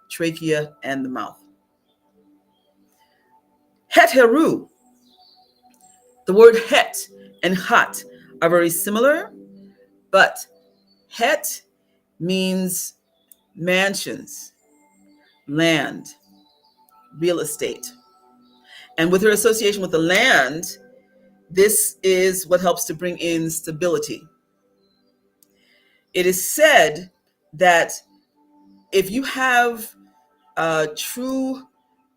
trachea, and the mouth. Het Heru. The word het and hat are very similar, but het means mansions, land, real estate. And with her association with the land, this is what helps to bring in stability. It is said that if you have true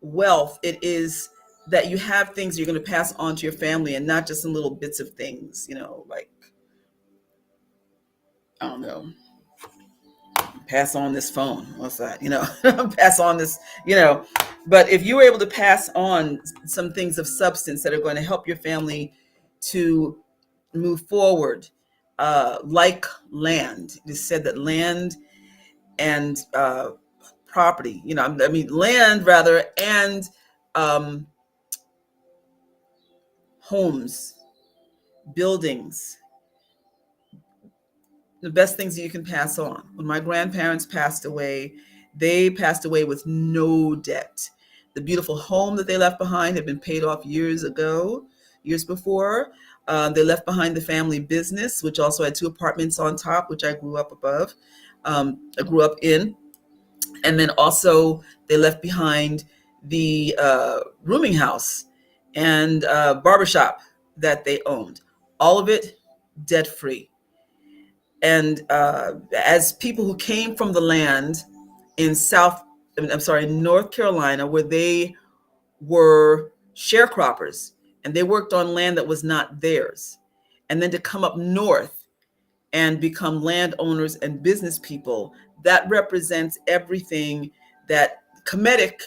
wealth, it is that you have things you're going to pass on to your family, and not just some little bits of things, like, I don't know, pass on this phone. What's that? Pass on this, but if you were able to pass on some things of substance that are going to help your family to move forward, like land. It is said that land and property, land rather, and homes, buildings, the best things that you can pass on. When my grandparents passed away, they passed away with no debt. The beautiful home that they left behind had been paid off years before. They left behind the family business, which also had 2 apartments on top, which I grew up in. And then also they left behind the rooming house and barbershop that they owned. All of it debt free. And as people who came from the land in North Carolina, where they were sharecroppers and they worked on land that was not theirs, and then to come up north and become landowners and business people, that represents everything that Kemetic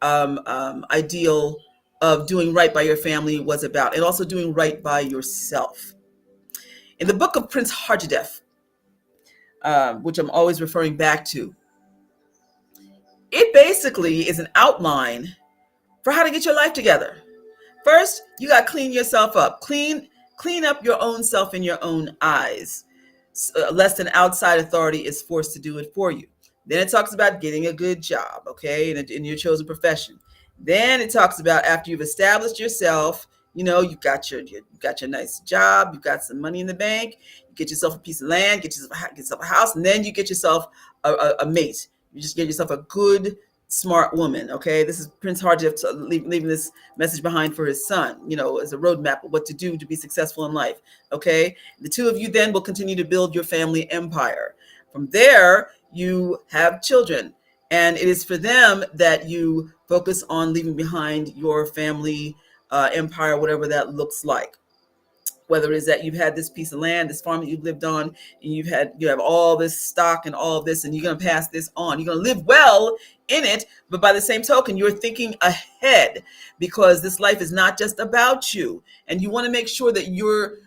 ideal of doing right by your family was about, and also doing right by yourself. In the book of Prince Hardjadef, which I'm always referring back to, it basically is an outline for how to get your life together. First, you got to clean yourself up. Clean up your own self in your own eyes, lest an outside authority is forced to do it for you. Then it talks about getting a good job, okay, in your chosen profession. Then it talks about after you've established yourself, you got your nice job, you've got some money in the bank, you get yourself a piece of land, get yourself a house, and then you get yourself a mate. You just get yourself a good, smart woman, okay? This is Prince Hardjadef leaving this message behind for his son, as a roadmap of what to do to be successful in life, okay? The 2 of you then will continue to build your family empire. From there, you have children, and it is for them that you focus on leaving behind your family empire, whatever that looks like. Whether it is that you've had this piece of land, this farm that you've lived on, and you have all this stock and all of this, and you're going to pass this on. You're going to live well in it, but by the same token, you're thinking ahead, because this life is not just about you, and you want to make sure that your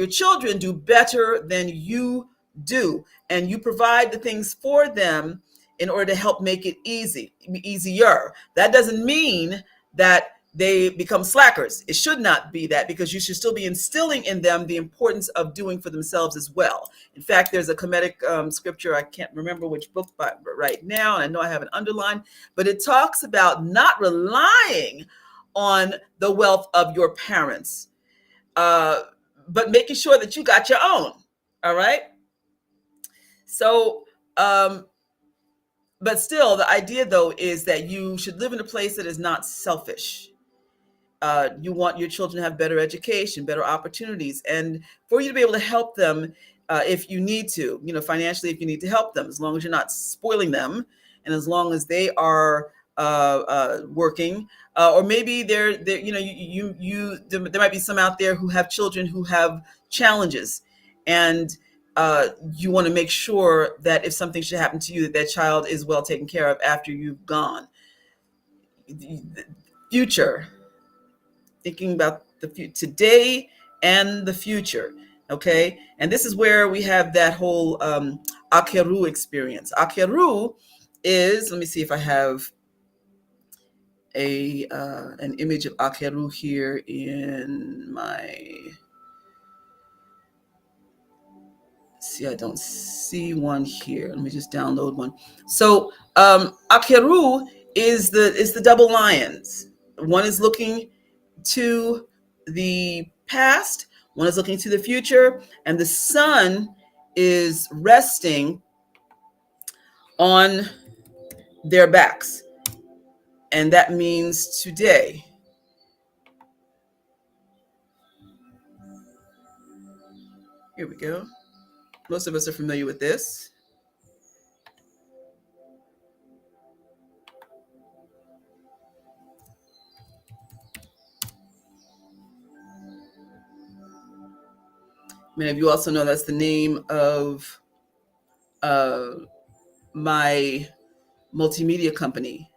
children do better than you do, and you provide the things for them in order to help make it easier. That doesn't mean that they become slackers. It should not be that, because you should still be instilling in them the importance of doing for themselves as well. In fact, there's a Kemetic scripture, I can't remember which book right now, and I know I have it underlined, but it talks about not relying on the wealth of your parents, but making sure that you got your own. All right. So, but still, the idea, though, is that you should live in a place that is not selfish. You want your children to have better education, better opportunities, and for you to be able to help them if you need to, financially, if you need to help them, as long as you're not spoiling them, and as long as they are working, or maybe there might be some out there who have children who have challenges, and you want to make sure that if something should happen to you, that child is well taken care of after you've gone. Future. Thinking about the today and the future, okay? And this is where we have that whole Akeru experience. Akeru is, let me see if I have an image of Akeru here in my, see, I don't see one here. Let me just download one. So Akeru is the double lions. One is looking to the past, one is looking to the future, and the sun is resting on their backs, and that means today. Here we go. Most of us are familiar with this. Many of you also know that's the name of my multimedia company.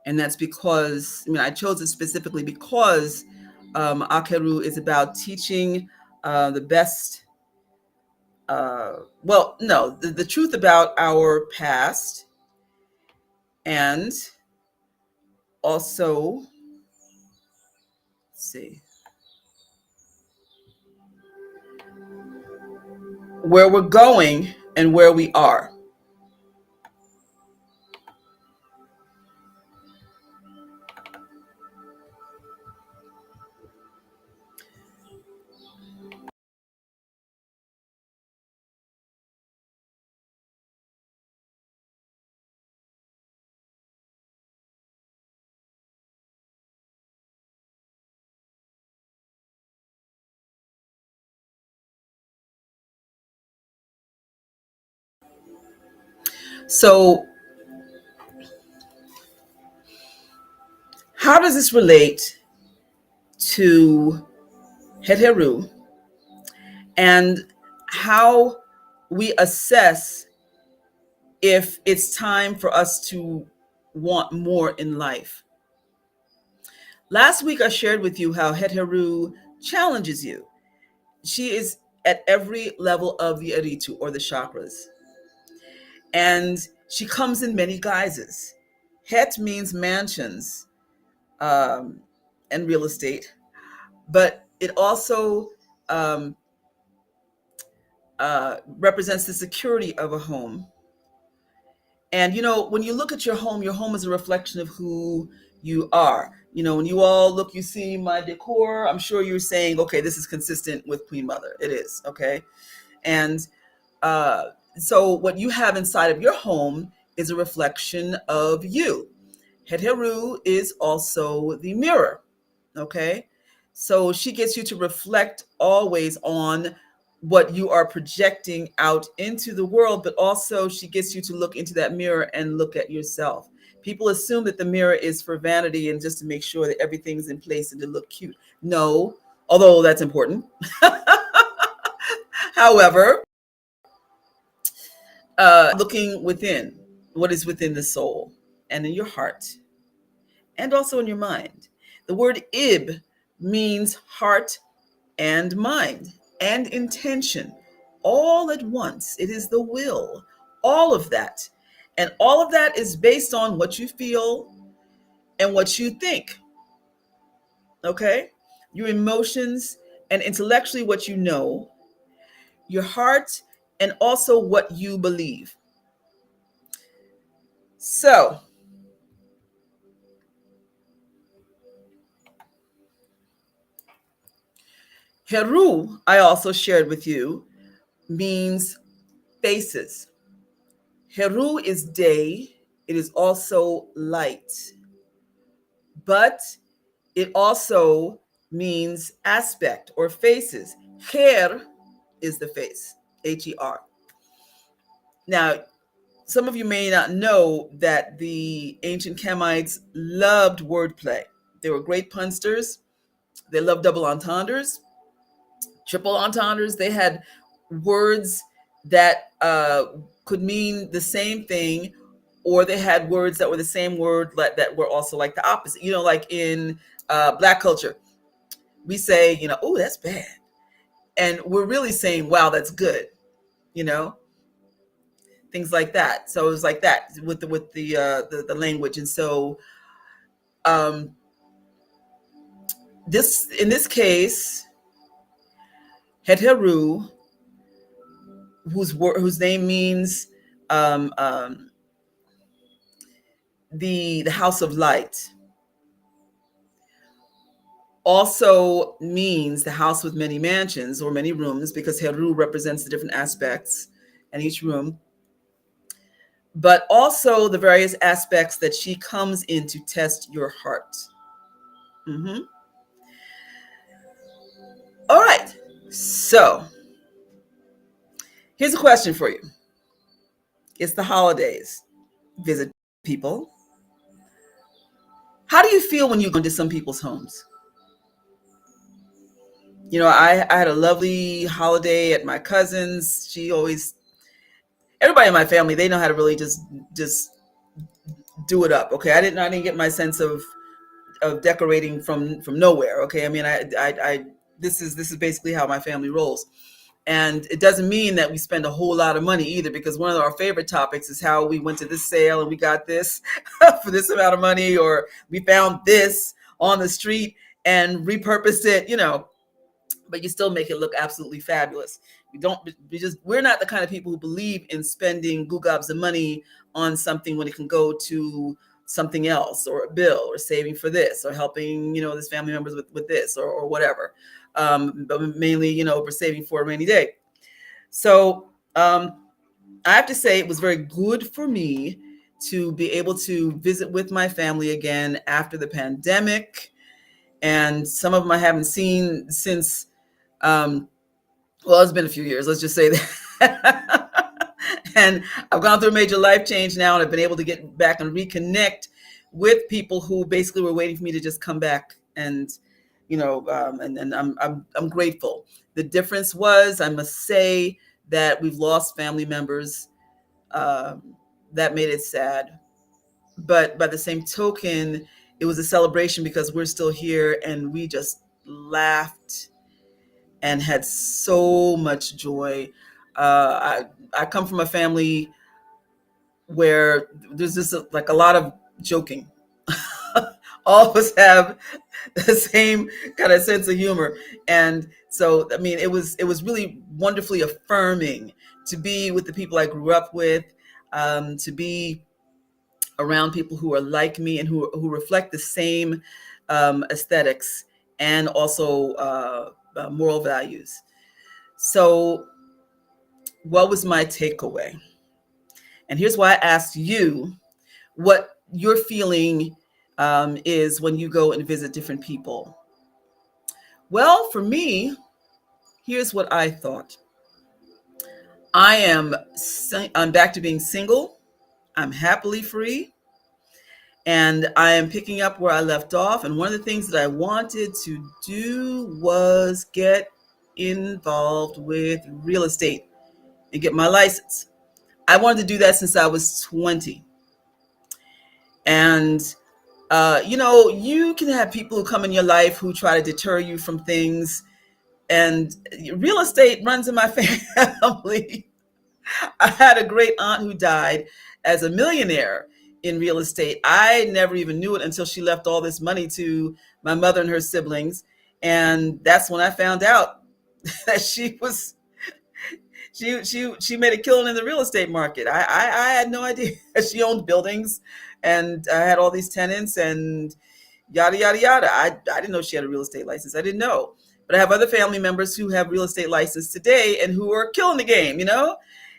And that's because, I chose it specifically because Akeru is about teaching the best, well, no, the truth about our past, and also, let's see, where we're going and where we are. So, how does this relate to Heteru, and how we assess if it's time for us to want more in life? Last week, I shared with you how Heteru challenges you. She is at every level of the Aritu, or the chakras. And she comes in many guises. Het means mansions, um, and real estate, but it also um, represents the security of a home. And when you look at your home is a reflection of who you are. When you all look, you see my decor. I'm sure you're saying, okay, this is consistent with Queen Mother. It is, okay. And uh, so what you have inside of your home is a reflection of you. Heteru is also the mirror, okay? So she gets you to reflect always on what you are projecting out into the world, but also she gets you to look into that mirror and look at yourself. People assume that the mirror is for vanity and just to make sure that everything's in place and to look cute. No, although that's important. However, looking within, what is within the soul and in your heart, and also in your mind. The word ib means heart and mind and intention all at once. It is the will, all of that. And all of that is based on what you feel and what you think, okay? Your emotions, and intellectually what you know, your heart, and also what you believe. So, Heru, I also shared with you, means faces. Heru is day, it is also light, but it also means aspect or faces. Her is the face, Her. Now, some of you may not know that the ancient Kamites loved wordplay. They were great punsters. They loved double entendres, triple entendres. They had words that could mean the same thing, or they had words that were the same word that were also like the opposite. Like in Black culture, we say, oh, that's bad, and we're really saying, wow, that's good. Things like that. So it was like that with the language, and so um, in this case, Heteru, whose name means um, um, the house of light, also means the house with many mansions or many rooms, because Heru represents the different aspects in each room, but also the various aspects that she comes in to test your heart. Mm-hmm. All right. So here's a question for you. It's the holidays. Visit people. How do you feel when you go into some people's homes? I had a lovely holiday at my cousin's. everybody in my family, they know how to really just do it up. Okay, I didn't get my sense of decorating from nowhere. Okay, I mean, I this is basically how my family rolls. And it doesn't mean that we spend a whole lot of money either, because one of our favorite topics is how we went to this sale and we got this for this amount of money, or we found this on the street and repurposed it, but you still make it look absolutely fabulous. We're not the kind of people who believe in spending gobs of money on something when it can go to something else, or a bill, or saving for this, or helping, this family members with this, or whatever. But mainly, we're saving for a rainy day. So I have to say it was very good for me to be able to visit with my family again after the pandemic. And some of them I haven't seen since, well, it's been a few years, let's just say that. And I've gone through a major life change now, and I've been able to get back and reconnect with people who basically were waiting for me to just come back. And and I'm grateful. The difference was, I must say, that we've lost family members. That made it sad. But by the same token, it was a celebration because we're still here, and we just laughed and had so much joy. I come from a family where there's just like a lot of joking. All of us have the same kind of sense of humor. And so, I mean, it was really wonderfully affirming to be with the people I grew up with, to be around people who are like me and who reflect the same aesthetics, and also moral values. So what was my takeaway? And here's why I asked you what your feeling is when you go and visit different people. Well, for me, here's what I thought. I'm back to being single. I'm happily free. And I am picking up where I left off. And one of the things that I wanted to do was get involved with real estate and get my license. I wanted to do that since I was 20. And, you can have people who come in your life who try to deter you from things. And real estate runs in my family. I had a great aunt who died as a millionaire in real estate. I never even knew it until she left all this money to my mother and her siblings. And that's when I found out that she made a killing in the real estate market. I had no idea. She owned buildings, and I had all these tenants, and yada yada yada. I didn't know she had a real estate license. I didn't know. But I have other family members who have real estate license today and who are killing the game,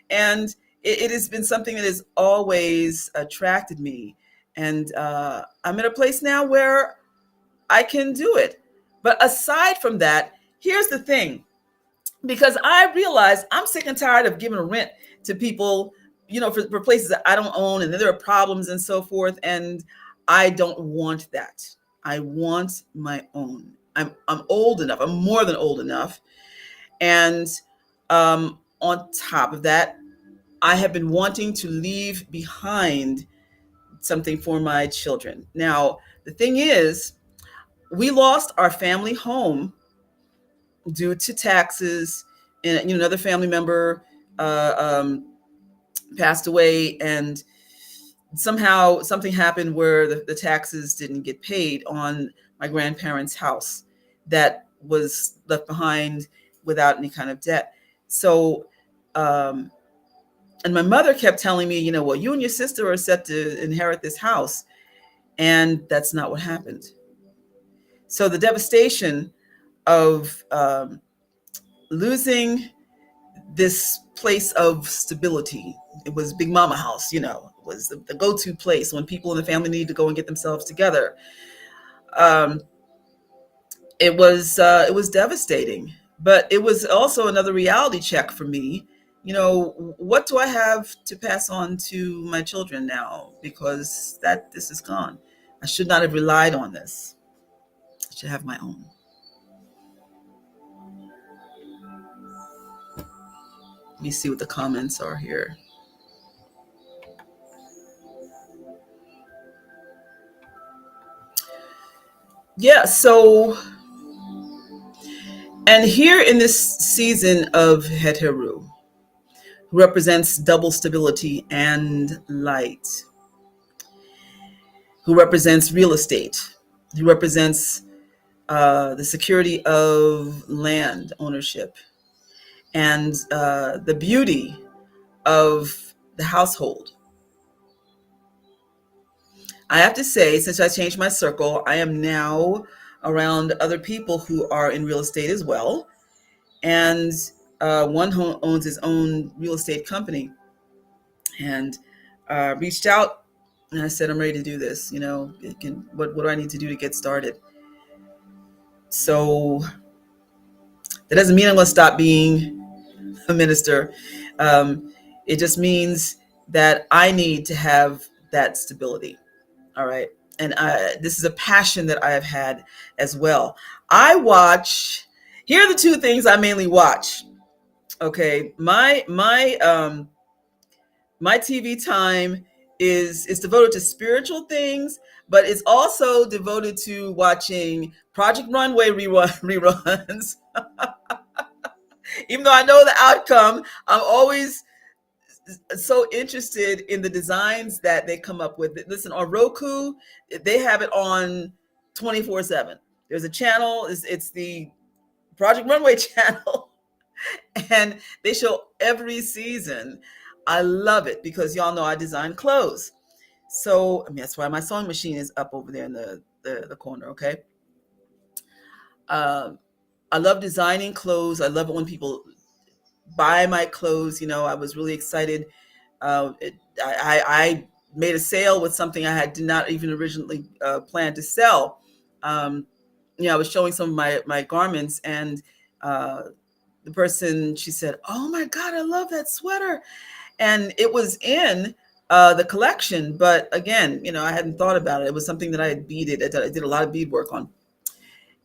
and it has been something that has always attracted me. And I'm at a place now where I can do it. But aside from that, here's the thing. Because I realize I'm sick and tired of giving rent to people, for places that I don't own, and then there are problems and so forth. And I don't want that. I want my own. I'm old enough. I'm more than old enough. And on top of that, I have been wanting to leave behind something for my children. Now, the thing is, we lost our family home due to taxes, and another family member passed away, and somehow something happened where the taxes didn't get paid on my grandparents' house that was left behind without any kind of debt. So and my mother kept telling me, well, you and your sister are set to inherit this house. And that's not what happened. So the devastation of losing this place of stability. It was Big Mama house, it was the go-to place when people in the family need to go and get themselves together. It was devastating, but it was also another reality check for me. What do I have to pass on to my children now? Because this is gone. I should not have relied on this. I should have my own. Let me see what the comments are here. Yeah, so, and here in this season of Heteru, who represents double stability and light, who represents real estate, who represents the security of land ownership, and the beauty of the household. I have to say, since I changed my circle, I am now around other people who are in real estate as well. And one owns his own real estate company, and reached out, and I said, I'm ready to do this. What do I need to do to get started? So that doesn't mean I'm going to stop being a minister. It just means that I need to have that stability. All right. And this is a passion that I have had as well. I watch, here are the two things I mainly watch. Okay. My TV time is devoted to spiritual things, but it's also devoted to watching Project Runway reruns. Even though I know the outcome, I'm always so interested in the designs that they come up with. Listen, on Roku, they have it on 24/7. There's a channel, it's the Project Runway channel, and they show every season. I love it because y'all know I design clothes. So, I mean, that's why my sewing machine is up over there in the corner, okay? Um, I love designing clothes. I love it when people buy my clothes. I was really excited. I made a sale with something did not even originally plan to sell. I was showing some of my garments, and the person, she said, "Oh my God, I love that sweater," and it was in the collection. But again, I hadn't thought about it. It was something that I had beaded. I did a lot of bead work on,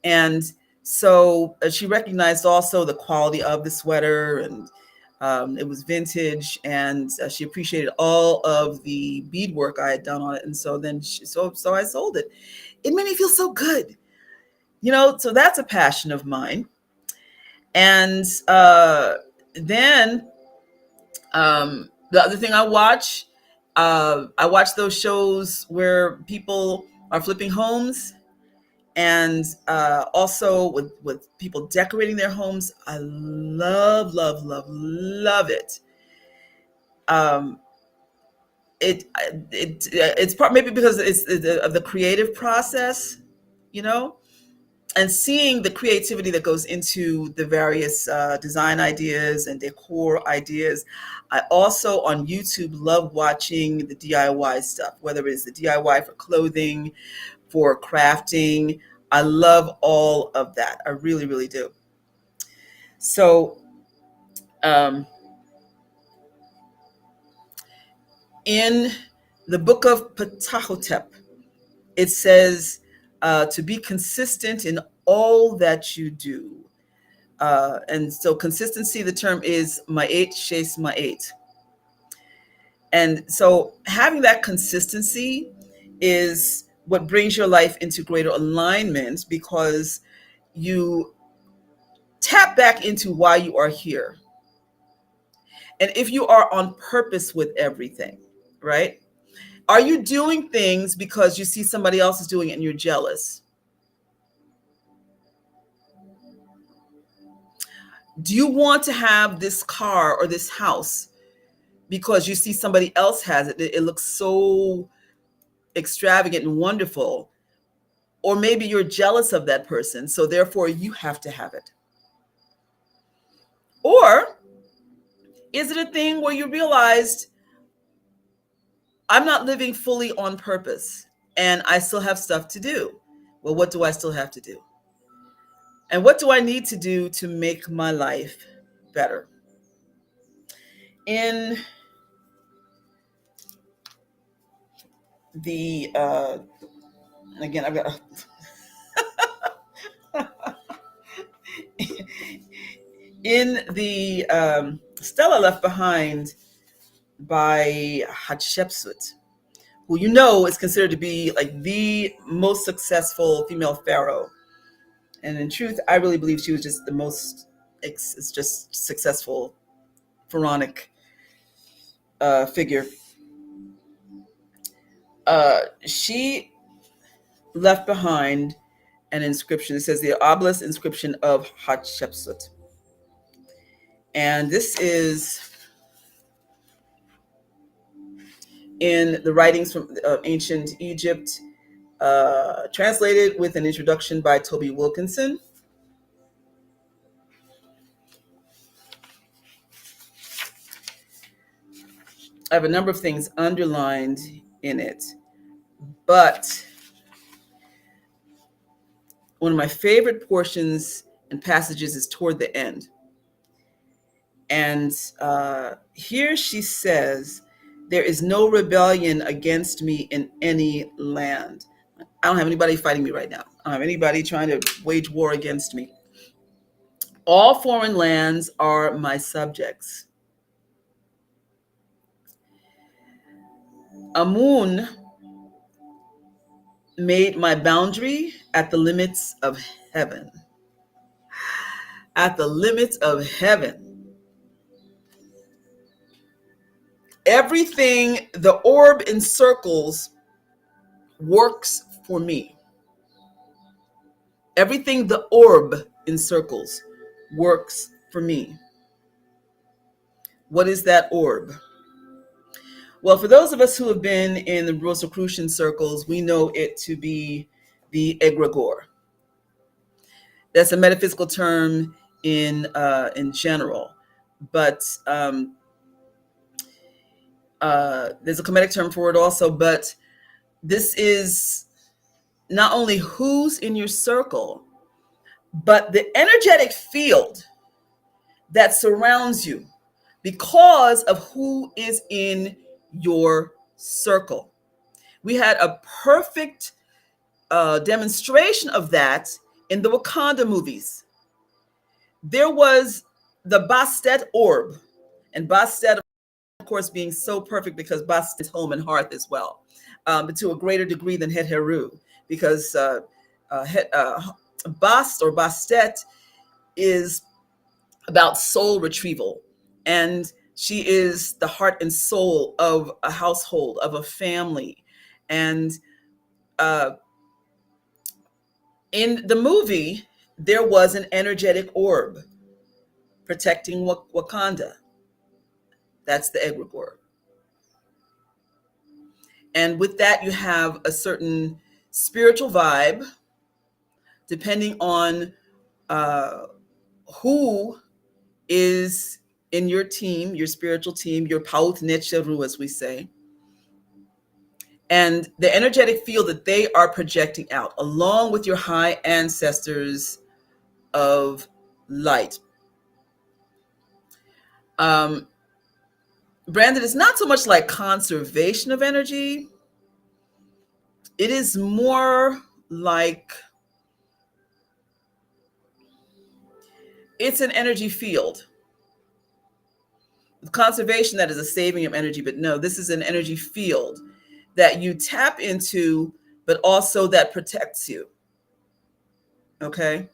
and so she recognized also the quality of the sweater, and it was vintage, and she appreciated all of the beadwork I had done on it. And so then so I sold it. It made me feel so good, so that's a passion of mine. And then the other thing I watch those shows where people are flipping homes, and also with people decorating their homes. I love, love, love, love it. Um, it's part, maybe because it's of the creative process, you know, and seeing the creativity that goes into the various design ideas and decor ideas. I also on YouTube love watching the DIY stuff, whether it's the DIY for clothing, for crafting. I love all of that. I really, really do. So, um, in the book of Ptahhotep, it says to be consistent in all that you do. And so, consistency, the term is ma'at shes ma'at. And so, having that consistency is what brings your life into greater alignment, because you tap back into why you are here. And if you are on purpose with everything, right? Are you doing things because you see somebody else is doing it and you're jealous? Do you want to have this car or this house because you see somebody else has it? It looks so extravagant and wonderful. Or maybe you're jealous of that person, so therefore you have to have it. Or is it a thing where you realized, I'm not living fully on purpose and I still have stuff to do? Well, what do I still have to do? And what do I need to do to make my life better? In the, again, I've got, in the Stella Left Behind by Hatshepsut, who you know is considered to be like the most successful female pharaoh. And in truth, I really believe she was just the most it's just successful pharaonic figure. She left behind an inscription. It says the obelisk inscription of Hatshepsut. And this is in the writings from ancient Egypt, translated with an introduction by Toby Wilkinson. I have a number of things underlined in it, but one of my favorite portions and passages is toward the end. And here she says, there is no rebellion against me in any land. I don't have anybody fighting me right now. I don't have anybody trying to wage war against me. All foreign lands are my subjects. Amun made my boundary at the limits of heaven. At the limits of heaven. Everything the orb encircles works for me. Everything the orb encircles works for me. What is that orb? Well, for those of us who have been in the Rosicrucian circles, we know it to be the egregore. That's a metaphysical term in general, but there's a Kemetic term for it also. But this is not only who's in your circle, but the energetic field that surrounds you because of who is in your circle. We had a perfect demonstration of that in the Wakanda movies. There was the Bastet orb, and Bastet, of course, being so perfect because Bastet is home and hearth as well, but to a greater degree than Het Heru, because Bast or Bastet is about soul retrieval, and she is the heart and soul of a household, of a family. And in the movie, there was an energetic orb protecting Wakanda. That's the egregore. And with that, you have a certain spiritual vibe, depending on who is in your team, your spiritual team, your Paut Netcheru, as we say, and the energetic field that they are projecting out, along with your high ancestors of light. Brandon, it's not so much like conservation of energy. It is more like it's an energy field. Conservation, that is a saving of energy, but no, this is an energy field that you tap into, but also that protects you. Okay?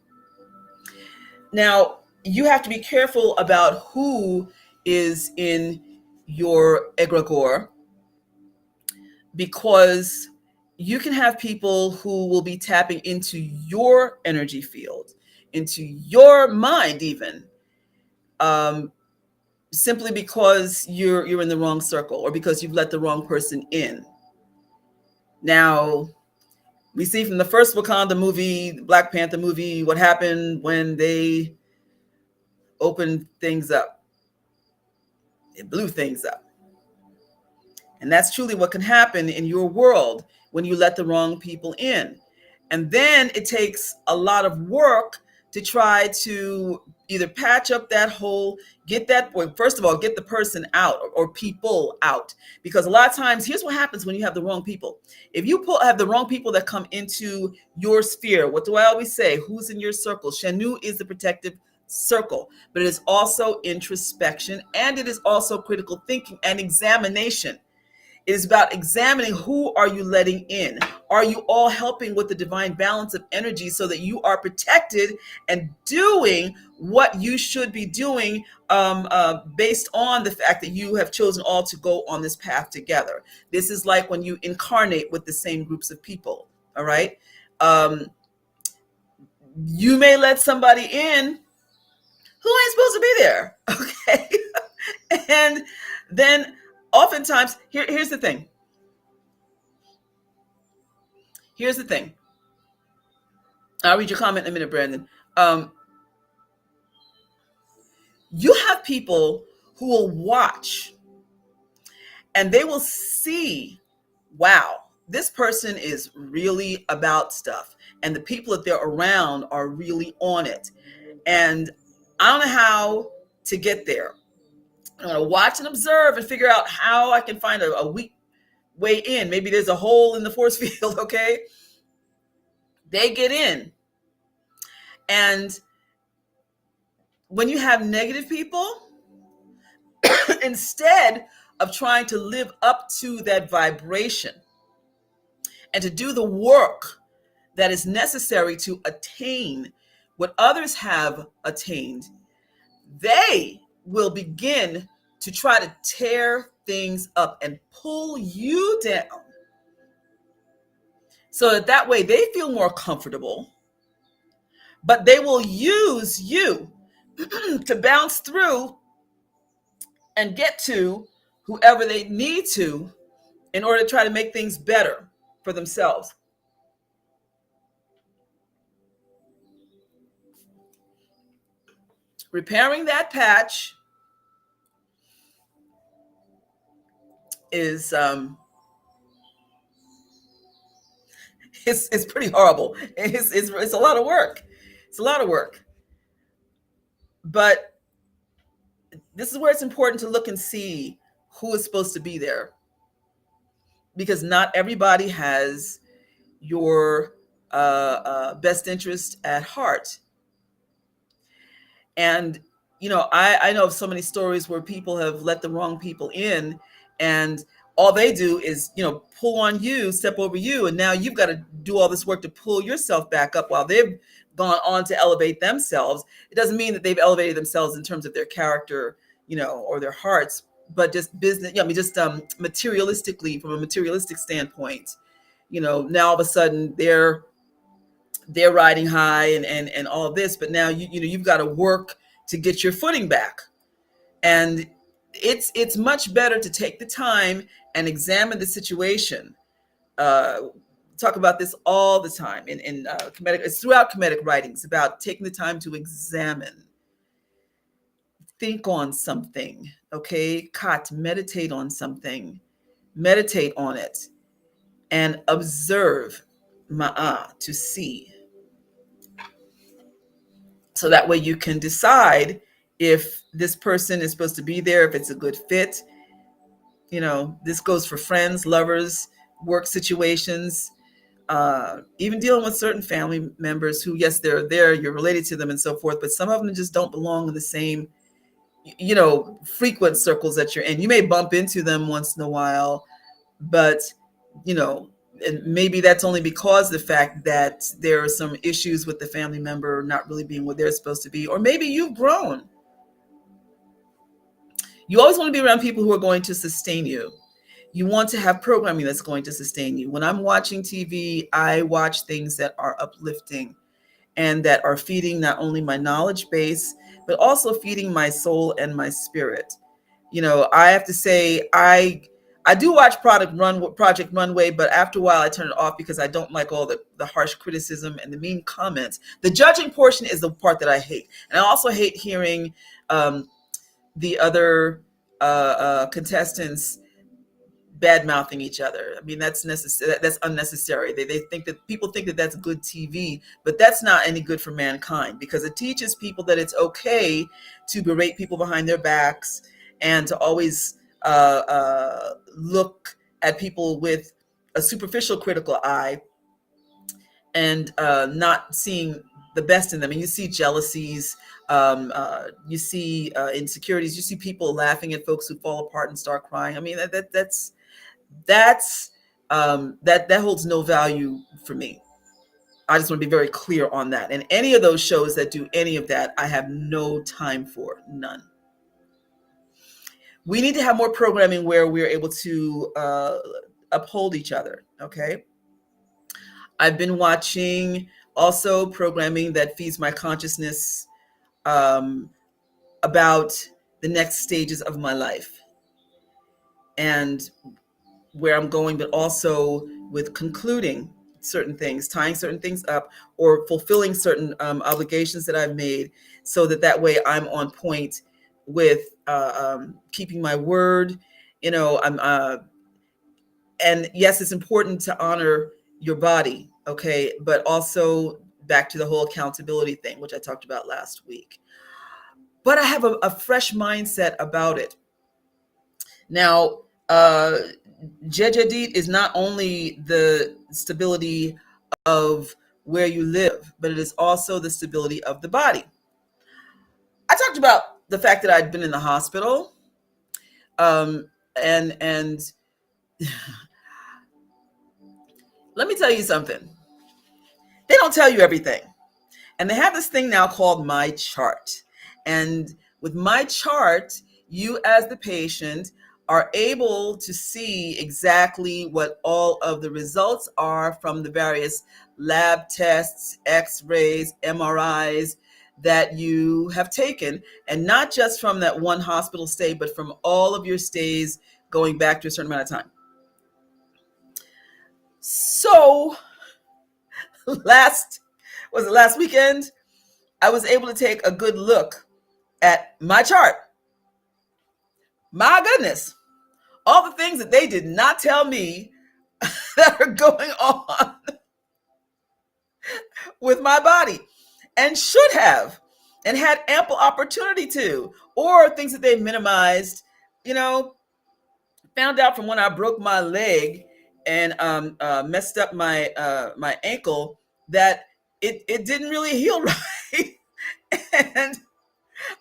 Now, you have to be careful about who is in your egregore, because you can have people who will be tapping into your energy field, into your mind even, simply because you're in the wrong circle or because you've let the wrong person in. Now, we see from the first Wakanda movie, Black Panther movie, what happened when they opened things up. It blew things up. And that's truly what can happen in your world when you let the wrong people in. And then it takes a lot of work to try to either patch up that hole, first of all, get the person out or people out. Because a lot of times, here's what happens when you have the wrong people. If you have the wrong people that come into your sphere, what do I always say? Who's in your circle? Shanu is the protective circle, but it is also introspection, and it is also critical thinking and examination. It is about examining who are you letting in. Are you all helping with the divine balance of energy so that you are protected and doing what you should be doing, based on the fact that you have chosen all to go on this path together. This is like when you incarnate with the same groups of people. All right. You may let somebody in who ain't supposed to be there. Okay. And then oftentimes, here's the thing. Here's the thing. I'll read your comment in a minute, Brandon. You have people who will watch and they will see, wow, this person is really about stuff. And the people that they're around are really on it. And I don't know how to get there. I'm going to watch and observe and figure out how I can find a weak way in. Maybe there's a hole in the force field, okay? They get in. And when you have negative people, instead of trying to live up to that vibration and to do the work that is necessary to attain what others have attained, they will begin to try to tear things up and pull you down so that way they feel more comfortable, but they will use you to bounce through and get to whoever they need to in order to try to make things better for themselves. Repairing that patch is it's pretty horrible. It's a lot of work. It's a lot of work. But this is where it's important to look and see who is supposed to be there, because not everybody has your best interest at heart. And I know of so many stories where people have let the wrong people in, and all they do is pull on you, step over you, and now you've got to do all this work to pull yourself back up while they've gone on to elevate themselves. It doesn't mean that they've elevated themselves in terms of their character, or their hearts, but just business. Materialistically, from a materialistic standpoint, now all of a sudden they're riding high and all of this, but now you've got to work to get your footing back. And it's much better to take the time and examine the situation. Talk about this all the time in Kemetic. It's throughout Kemetic writings about taking the time to examine, think on something. Okay, Kat, meditate on something, meditate on it, and observe, Ma'a, to see. So that way you can decide if this person is supposed to be there, if it's a good fit. This goes for friends, lovers, work situations, even dealing with certain family members who, yes, they're there, you're related to them and so forth, but some of them just don't belong in the same, frequent circles that you're in. You may bump into them once in a while, but, and maybe that's only because the fact that there are some issues with the family member not really being what they're supposed to be, or maybe you've grown. You always want to be around people who are going to sustain you. You want to have programming that's going to sustain you. When I'm watching TV, I watch things that are uplifting and that are feeding not only my knowledge base, but also feeding my soul and my spirit. I have to say, I do watch Project Runway, but after a while I turn it off because I don't like all the harsh criticism and the mean comments. The judging portion is the part that I hate. And I also hate hearing the other contestants bad mouthing each other. I mean, that's necessary. That's unnecessary. They think that people think that that's good TV, but that's not any good for mankind, because it teaches people that it's okay to berate people behind their backs and to always look at people with a superficial critical eye and not seeing the best in them. And you see jealousies, you see insecurities, you see people laughing at folks who fall apart and start crying. I mean, that's that holds no value for me. I just want to be very clear on that. And any of those shows that do any of that, I have no time for, none. We need to have more programming where we're able to uphold each other. Okay. I've been watching also programming that feeds my consciousness about the next stages of my life and where I'm going, but also with concluding certain things, tying certain things up, or fulfilling certain obligations that I've made, so that way I'm on point with keeping my word. And yes, it's important to honor your body, okay, but also back to the whole accountability thing, which I talked about last week. But I have a fresh mindset about it. Now, Jejadit is not only the stability of where you live, but it is also the stability of the body. I talked about the fact that I'd been in the hospital, and let me tell you something. They don't tell you everything. And they have this thing now called My Chart. And with My Chart, you as the patient are able to see exactly what all of the results are from the various lab tests, x-rays, MRIs that you have taken, and not just from that one hospital stay, but from all of your stays going back to a certain amount of time. So last weekend, I was able to take a good look at my chart. My goodness, all the things that they did not tell me that are going on with my body, and should have, and had ample opportunity to, or things that they minimized. Found out from when I broke my leg and messed up my ankle that it didn't really heal right. And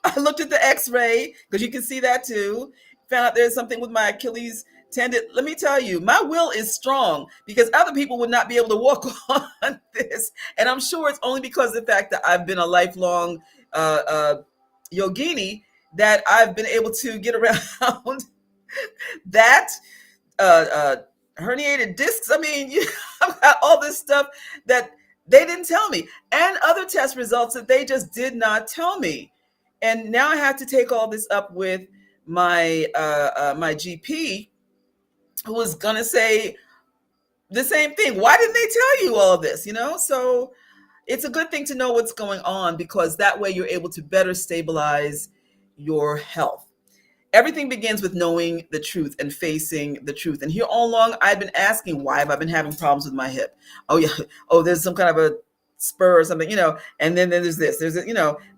I looked at the x-ray, because you can see that too. Found out there's something with my Achilles tendon. Let me tell you, my will is strong, because other people would not be able to walk on this. And I'm sure it's only because of the fact that I've been a lifelong yogini that I've been able to get around that. Herniated discs. I mean, I've got all this stuff that they didn't tell me, and other test results that they just did not tell me. And now I have to take all this up with my my GP, who was gonna say the same thing. Why didn't they tell you all of this? So it's a good thing to know what's going on, because that way you're able to better stabilize your health. Everything begins with knowing the truth and facing the truth. And here all along, I've been asking, why have I been having problems with my hip? Oh yeah, there's some kind of a spur or something, and then there's this,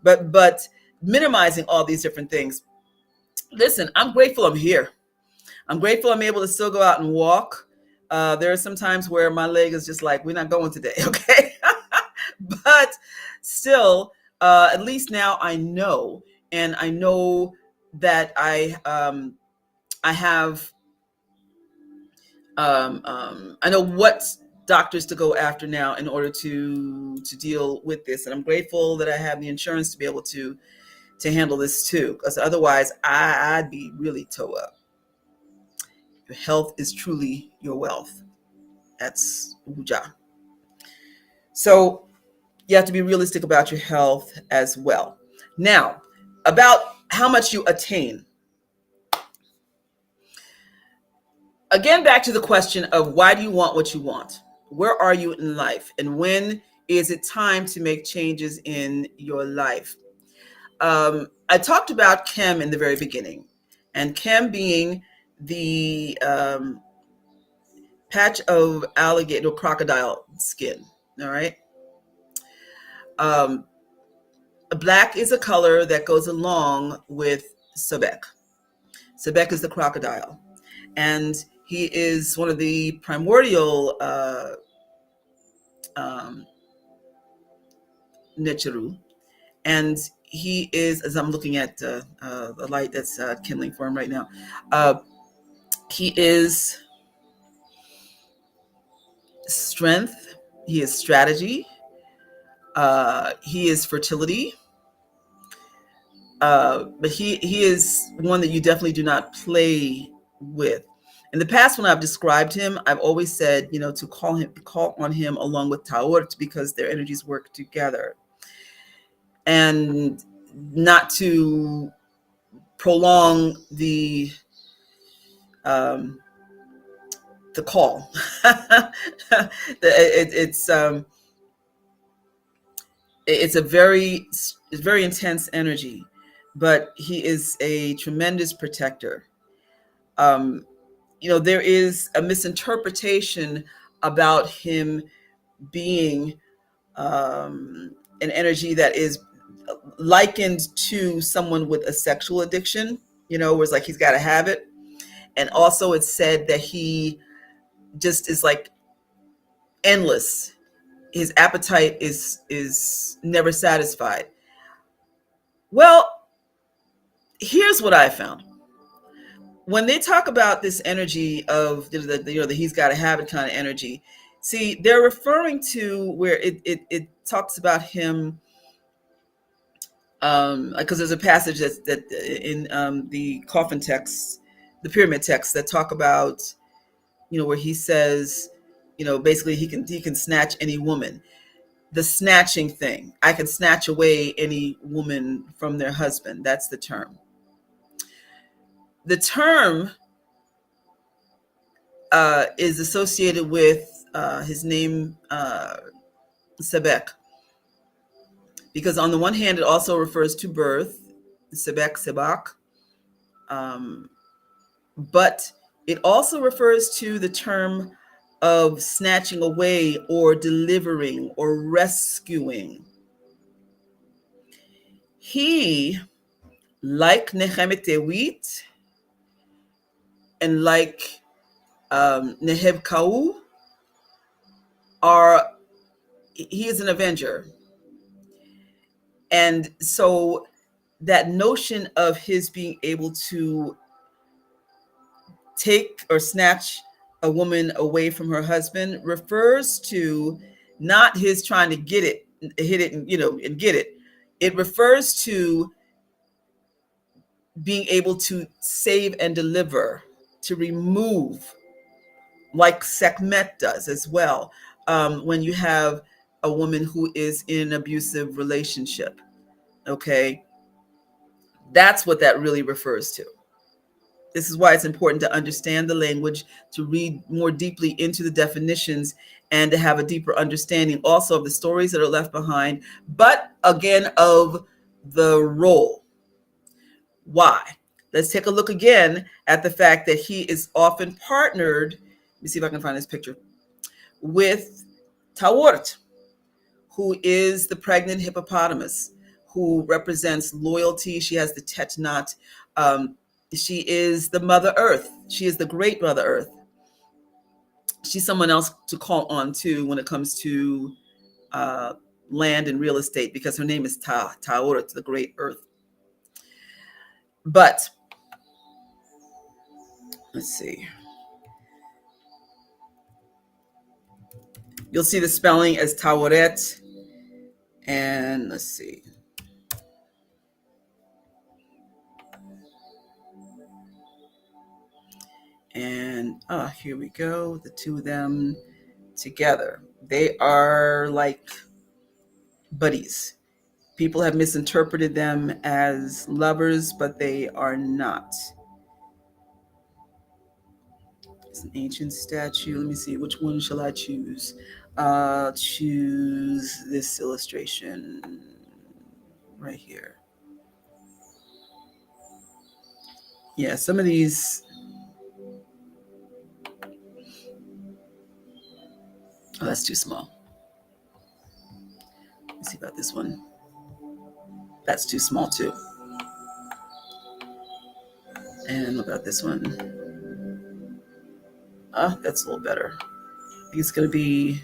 but minimizing all these different things. Listen, I'm grateful I'm here. I'm grateful I'm able to still go out and walk. There are some times where my leg is just like, we're not going today, okay? But still, at least now I know, and I know that I have I know what doctors to go after now in order to deal with this, and I'm grateful that I have the insurance to be able to handle this too, because otherwise I'd be really toe up. Your health is truly your wealth. That's Uja. So you have to be realistic about your health as well. Now, about how much you attain. Again, back to the question of, why do you want what you want? Where are you in life? And when is it time to make changes in your life? I talked about Kem in the very beginning, and Kem being the patch of alligator crocodile skin. All right. Black is a color that goes along with Sobek. Sobek is the crocodile, and he is one of the primordial Nechiru, and he is, as I'm looking at the light that's kindling for him right now, he is strength. He is strategy. He is fertility. But he is one that you definitely do not play with. In the past, when I've described him, I've always said, to call on him along with Taurt, because their energies work together, and not to prolong the call. It's a very intense energy, but he is a tremendous protector. There is a misinterpretation about him being an energy that is likened to someone with a sexual addiction, where it's like he's got to have it. And also it's said that he just is like endless. His appetite is never satisfied. Well, here's what I found. When they talk about this energy of the he's got to have it kind of energy, see, they're referring to where it talks about him, because there's a passage that in the coffin text, the pyramid text, that talk about, where he says, basically he can snatch any woman. The snatching thing, I can snatch away any woman from their husband. That's the term. The term is associated with his name, Sebek, because on the one hand, it also refers to birth, Sebek, Sebak, but it also refers to the term of snatching away or delivering or rescuing. He, like Nehemetewit and like Neheb Kau, he is an avenger. And so that notion of his being able to take or snatch a woman away from her husband refers to not his trying to get it, hit it, and get it. It refers to being able to save and deliver, to remove, like Sekhmet does as well, when you have a woman who is in an abusive relationship. Okay, that's what that really refers to. This is why it's important to understand the language, to read more deeply into the definitions, and to have a deeper understanding also of the stories that are left behind, but again, of the role. Why? Let's take a look again at the fact that he is often partnered, let me see if I can find this picture, with Taurt, who is the pregnant hippopotamus, who represents loyalty. She has the Tetnat. She is the Mother Earth. She is the great Mother Earth. She's someone else to call on too when it comes to land and real estate, because her name is Taurt, the great Earth. But let's see. You'll see the spelling as Tauret. And let's see. And here we go. The two of them together. They are like buddies. People have misinterpreted them as lovers, but they are not. It's an ancient statue. Let me see. Which one shall I choose? Choose this illustration right here. Yeah, some of these. Oh, that's too small. Let's see about this one. That's too small too. And what about this one? That's a little better. I think it's going to be,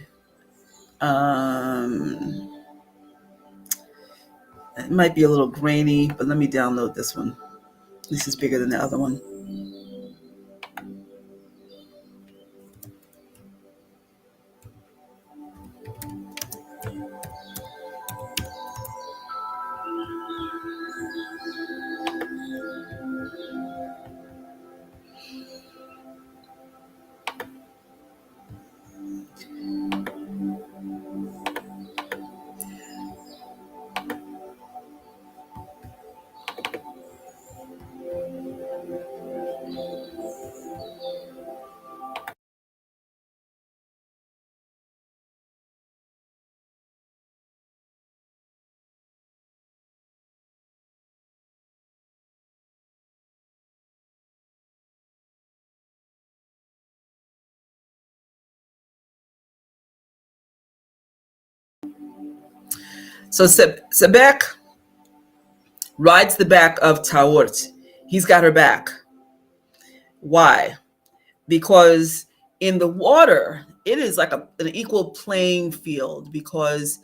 it might be a little grainy, but let me download this one. This is bigger than the other one. So Sebek rides the back of Taort. He's got her back. Why? Because in the water, it is like an equal playing field because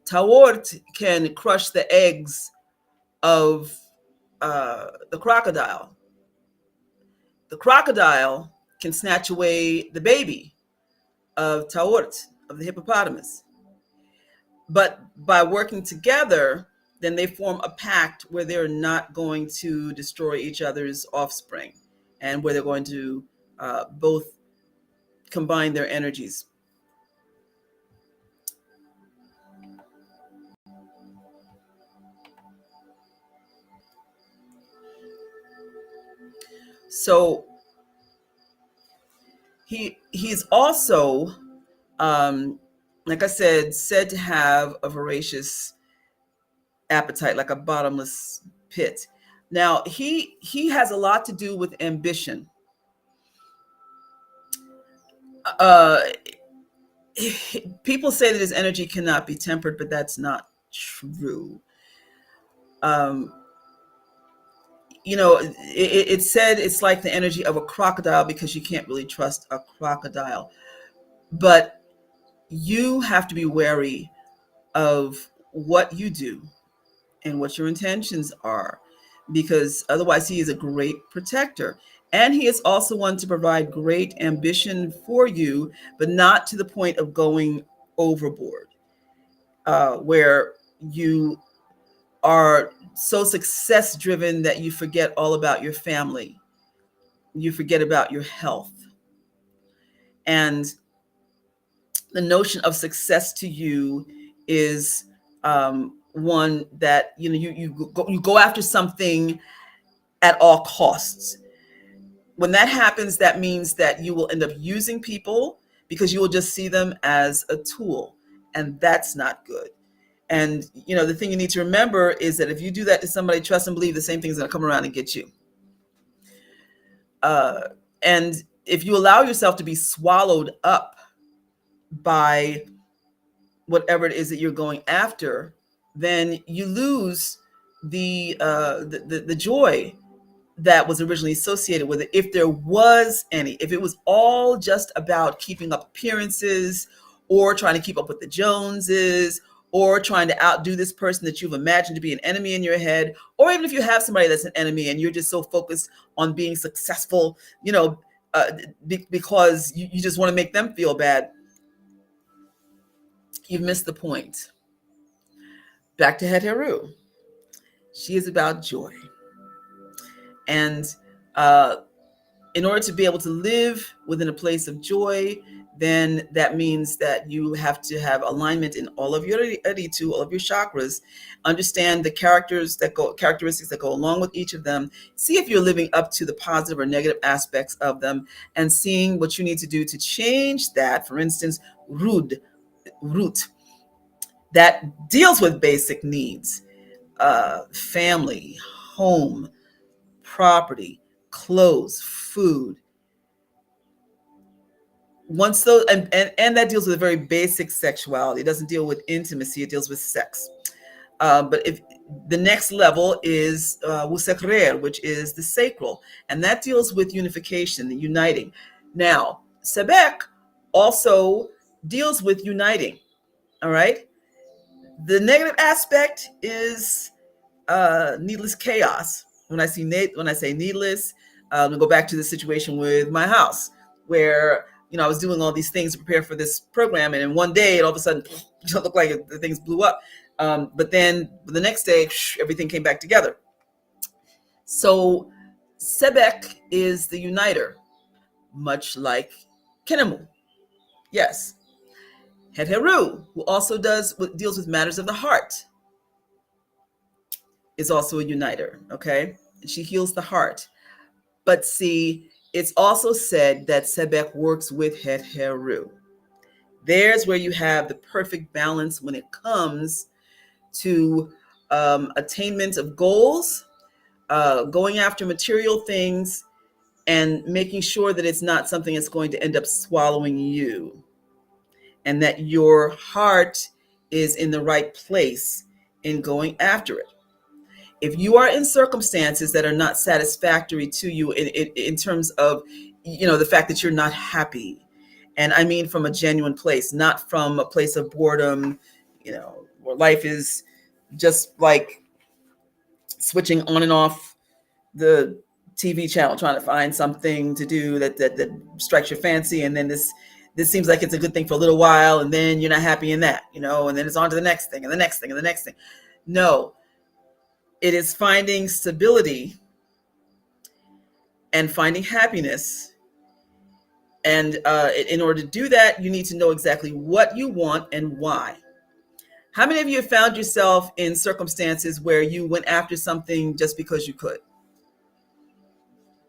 Taort can crush the eggs of the crocodile. The crocodile can snatch away the baby of Taort, of the hippopotamus. But by working together, then they form a pact where they're not going to destroy each other's offspring and where they're going to both combine their energies. So he's also, like I said to have a voracious appetite, like a bottomless pit. Now he has a lot to do with ambition. Uh, People say that his energy cannot be tempered, but that's not true. Um, it said it's like the energy of a crocodile because you can't really trust a crocodile. But you have to be wary of what you do and what your intentions are, because otherwise he is a great protector. And he is also one to provide great ambition for you, but not to the point of going overboard, where you are so success driven that you forget all about your family, you forget about your health. And the notion of success to you is one that you go after something at all costs. When that happens, that means that you will end up using people because you will just see them as a tool, and that's not good. And the thing you need to remember is that if you do that to somebody, trust and believe the same thing is going to come around and get you. And if you allow yourself to be swallowed up by whatever it is that you're going after, then you lose the joy that was originally associated with it, if there was any. If it was all just about keeping up appearances, or trying to keep up with the Joneses, or trying to outdo this person that you've imagined to be an enemy in your head, or even if you have somebody that's an enemy and you're just so focused on being successful, because you just want to make them feel bad, you've missed the point. Back to Het Heru. She is about joy. And in order to be able to live within a place of joy, then that means that you have to have alignment in all of your aritu, all of your chakras, understand the characteristics that go along with each of them, see if you're living up to the positive or negative aspects of them, and seeing what you need to do to change that. For instance, root, that deals with basic needs, family, home, property, clothes, food. Once those, and that deals with a very basic sexuality. It doesn't deal with intimacy, it deals with sex. But if the next level is Wusekrer, which is the sacral, and that deals with unification, the uniting. Now, Sebek also deals with uniting. All right. The negative aspect is needless chaos. When I say needless, go back to the situation with my house, where I was doing all these things to prepare for this program, and in one day, it all of a sudden, it looked like the things blew up. But then the next day, everything came back together. So Sebek is the uniter, much like Kenemu. Yes. Heteru, who also deals with matters of the heart, is also a uniter, okay? And she heals the heart. But see, it's also said that Sebek works with Heteru. There's where you have the perfect balance when it comes to attainment of goals, going after material things, and making sure that it's not something that's going to end up swallowing you, and that your heart is in the right place in going after it. If you are in circumstances that are not satisfactory to you in terms of, the fact that you're not happy, and I mean from a genuine place, not from a place of boredom, where life is just like switching on and off the TV channel, trying to find something to do that strikes your fancy, and then this seems like it's a good thing for a little while, and then you're not happy in that, and then it's on to the next thing and the next thing and the next thing. No, it is finding stability and finding happiness. And in order to do that, you need to know exactly what you want and why. How many of you have found yourself in circumstances where you went after something just because you could?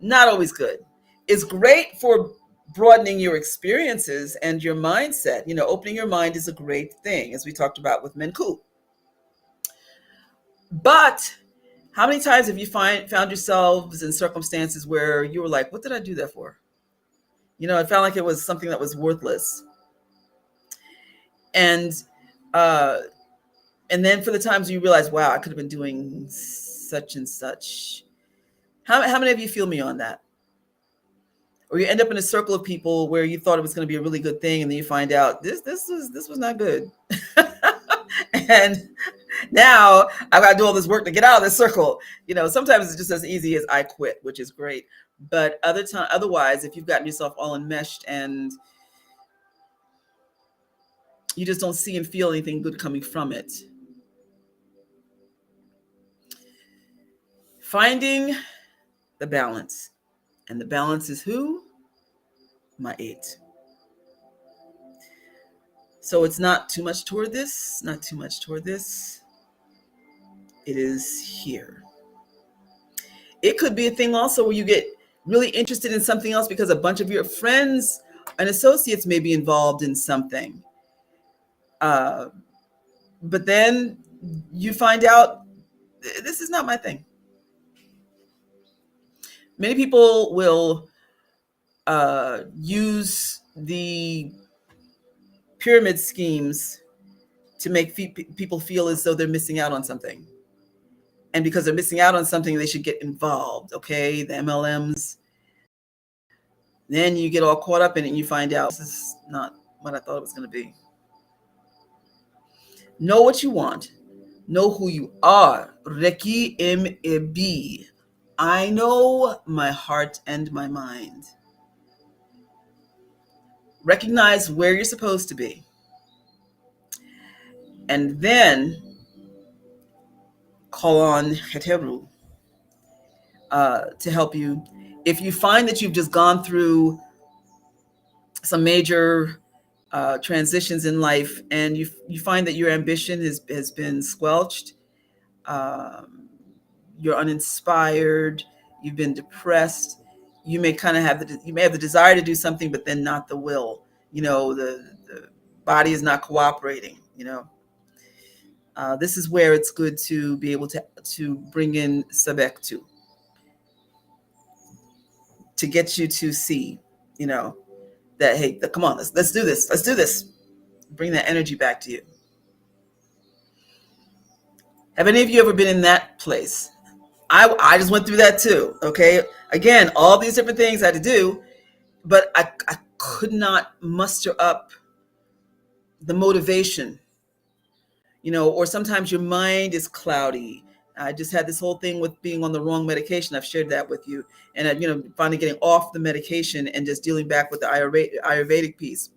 Not always good. It's great for broadening your experiences and your mindset. Opening your mind is a great thing, as we talked about with Menku. But how many times have you found yourselves in circumstances where you were like, what did I do that for? It felt like it was something that was worthless. And then for the times you realize, wow, I could have been doing such and such. How many of you feel me on that? Or you end up in a circle of people where you thought it was going to be a really good thing, and then you find out this was not good. And now I've got to do all this work to get out of this circle. Sometimes it's just as easy as I quit, which is great. But otherwise, if you've gotten yourself all enmeshed and you just don't see and feel anything good coming from it. Finding the balance. And the balance is who? My 8. So it's not too much toward this, not too much toward this. It is here. It could be a thing also where you get really interested in something else because a bunch of your friends and associates may be involved in something. But then you find out this is not my thing. Many people will use the pyramid schemes to make people feel as though they're missing out on something. And because they're missing out on something, they should get involved, okay? The MLMs. Then you get all caught up in it and you find out this is not what I thought it was going to be. Know what you want. Know who you are. Reki im ebi. I know my heart and my mind. Recognize where you're supposed to be. And then call on Heteru to help you. If you find that you've just gone through some major transitions in life and you find that your ambition has been squelched, you're uninspired, you've been depressed, you may have the desire to do something, but then not the will. The body is not cooperating. This is where it's good to be able to bring in Sebek to get you to see, that, hey, come on, let's do this. Let's do this. Bring that energy back to you. Have any of you ever been in that place? I just went through that too. Okay. Again, all these different things I had to do, but I could not muster up the motivation, or sometimes your mind is cloudy I just had this whole thing with being on the wrong medication. I've shared that with you. And, finally getting off the medication and just dealing back with the Ayurvedic piece.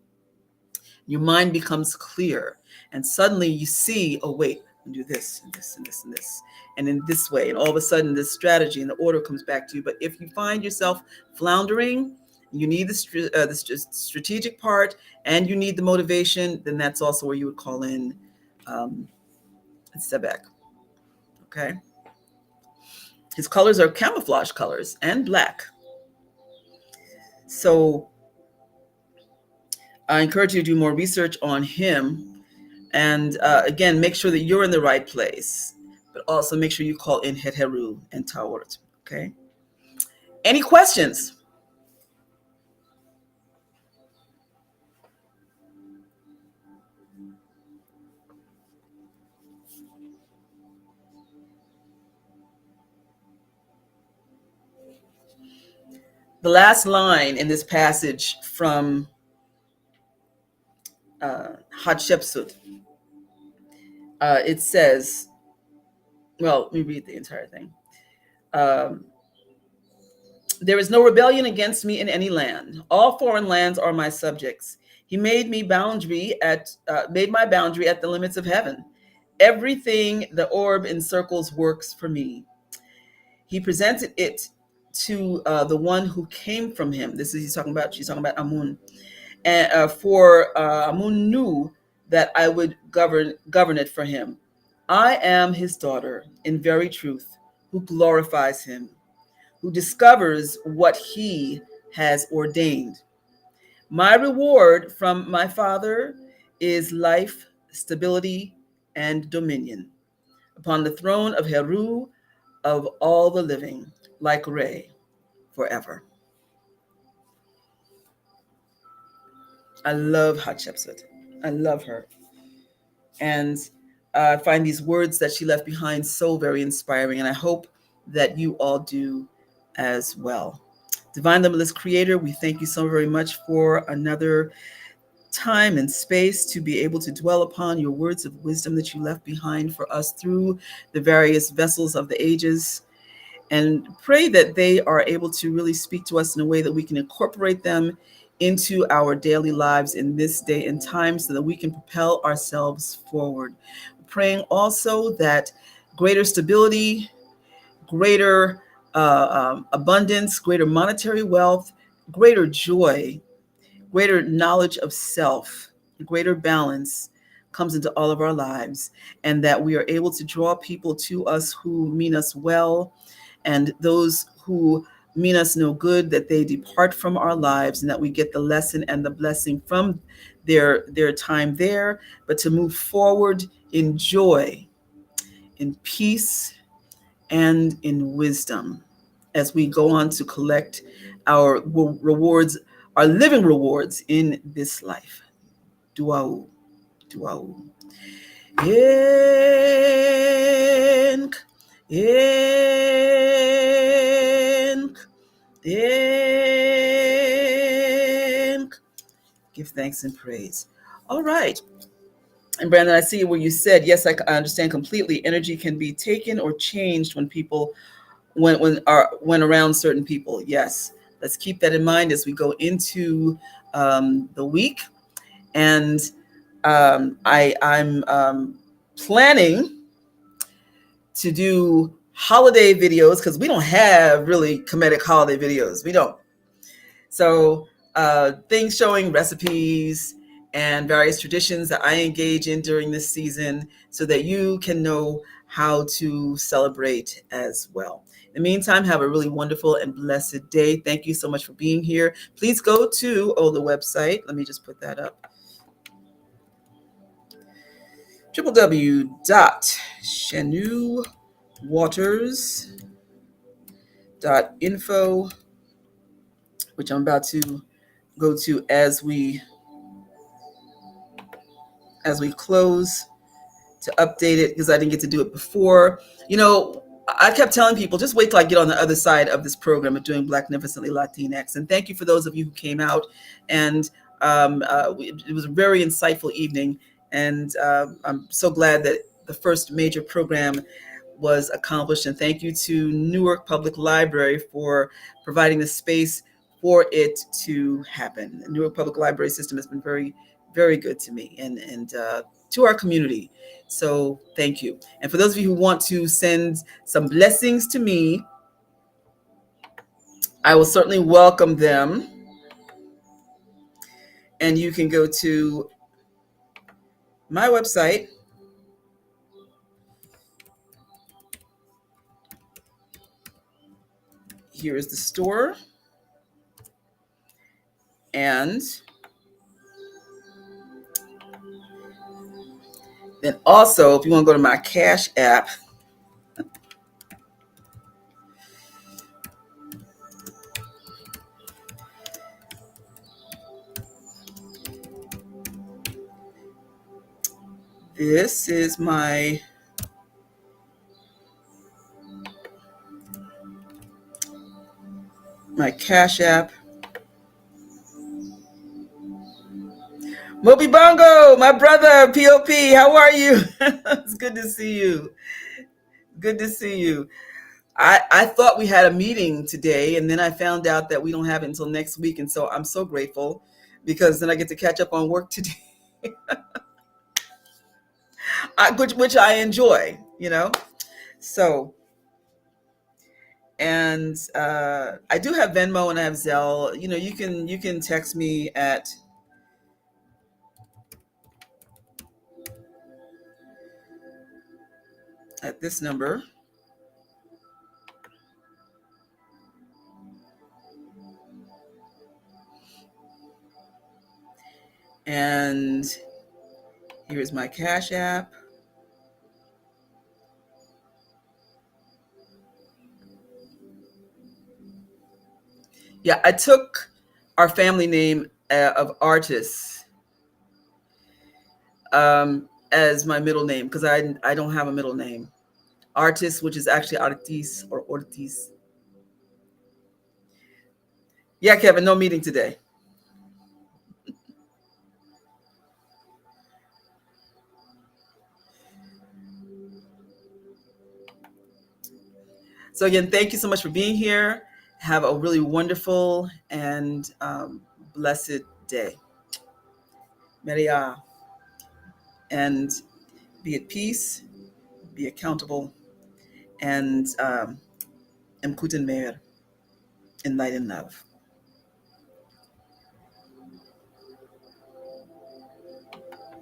Your mind becomes clear. And suddenly you see, oh, wait, I do this and this and this and this. And in this way. And all of a sudden, this strategy and the order comes back to you. But if you find yourself floundering, you need the strategic part, and you need the motivation, then that's also where you would call in Sebek. Okay. His colors are camouflage colors and black. So I encourage you to do more research on him. And again, make sure that you're in the right place, but also make sure you call in Het Heru and Taweret. Okay. Any questions? The last line in this passage from Hatshepsut, it says, well, let me read the entire thing. There is no rebellion against me in any land. All foreign lands are my subjects. He made my boundary at the limits of heaven. Everything the orb encircles works for me. He presented it to the one who came from him. She's talking about Amun. And for Amun knew that I would govern it for him. I am his daughter in very truth, who glorifies him, who discovers what he has ordained. My reward from my father is life, stability, and dominion upon the throne of Heru of all the living, like Re, forever. I love Hatshepsut. I love her. And I find these words that she left behind so very inspiring, and I hope that you all do as well. Divine Limitless Creator, we thank you so very much for another time and space to be able to dwell upon your words of wisdom that you left behind for us through the various vessels of the ages, and pray that they are able to really speak to us in a way that we can incorporate them into our daily lives in this day and time so that we can propel ourselves forward. Praying also that greater stability, greater abundance, greater monetary wealth, greater joy, greater knowledge of self, greater balance comes into all of our lives, and that we are able to draw people to us who mean us well, and those who mean us no good, that they depart from our lives, and that we get the lesson and the blessing from their time there, but to move forward in joy, in peace, and in wisdom as we go on to collect our rewards, our living rewards in this life. Duau, duau. Enk, enk, enk. Give thanks and praise. All right. And Brandon, I see where you said, yes, I understand completely. Energy can be taken or changed when people, when around certain people. Yes, let's keep that in mind as we go into the week. And I'm planning to do holiday videos because we don't have really comedic holiday videos. We don't. So things showing recipes and various traditions that I engage in during this season so that you can know how to celebrate as well. In the meantime, have a really wonderful and blessed day. Thank you so much for being here. Please go to the website. Let me just put that up. www.shenuwaters.info, which I'm about to go to as we close, to update it because I didn't get to do it before. I kept telling people, just wait till I get on the other side of this program of doing Blacknificently Latinx. And thank you for those of you who came out. And it was a very insightful evening. And I'm so glad that the first major program was accomplished. And thank you to Newark Public Library for providing the space for it to happen. The Newark Public Library system has been very, very good to me and to our community. So thank you. And for those of you who want to send some blessings to me, I will certainly welcome them. And you can go to my website. Here is the store. And then also, if you want to go to my Cash App, this is my Cash App. Moby Bongo, my brother, POP, how are you? It's good to see you. Good to see you. I thought we had a meeting today, and then I found out that we don't have it until next week. And so I'm so grateful because then I get to catch up on work today, which I enjoy, you know. So, and I do have Venmo and I have Zelle. You know, you can text me at this number. And here's my Cash App. Yeah, I took our family name of Artis as my middle name because I don't have a middle name. Artis, which is actually Artis or Ortiz. Yeah, Kevin, no meeting today. So again, thank you so much for being here. Have a really wonderful and blessed day. Maria. And be at peace, be accountable, and Mkuten Meir in light and love.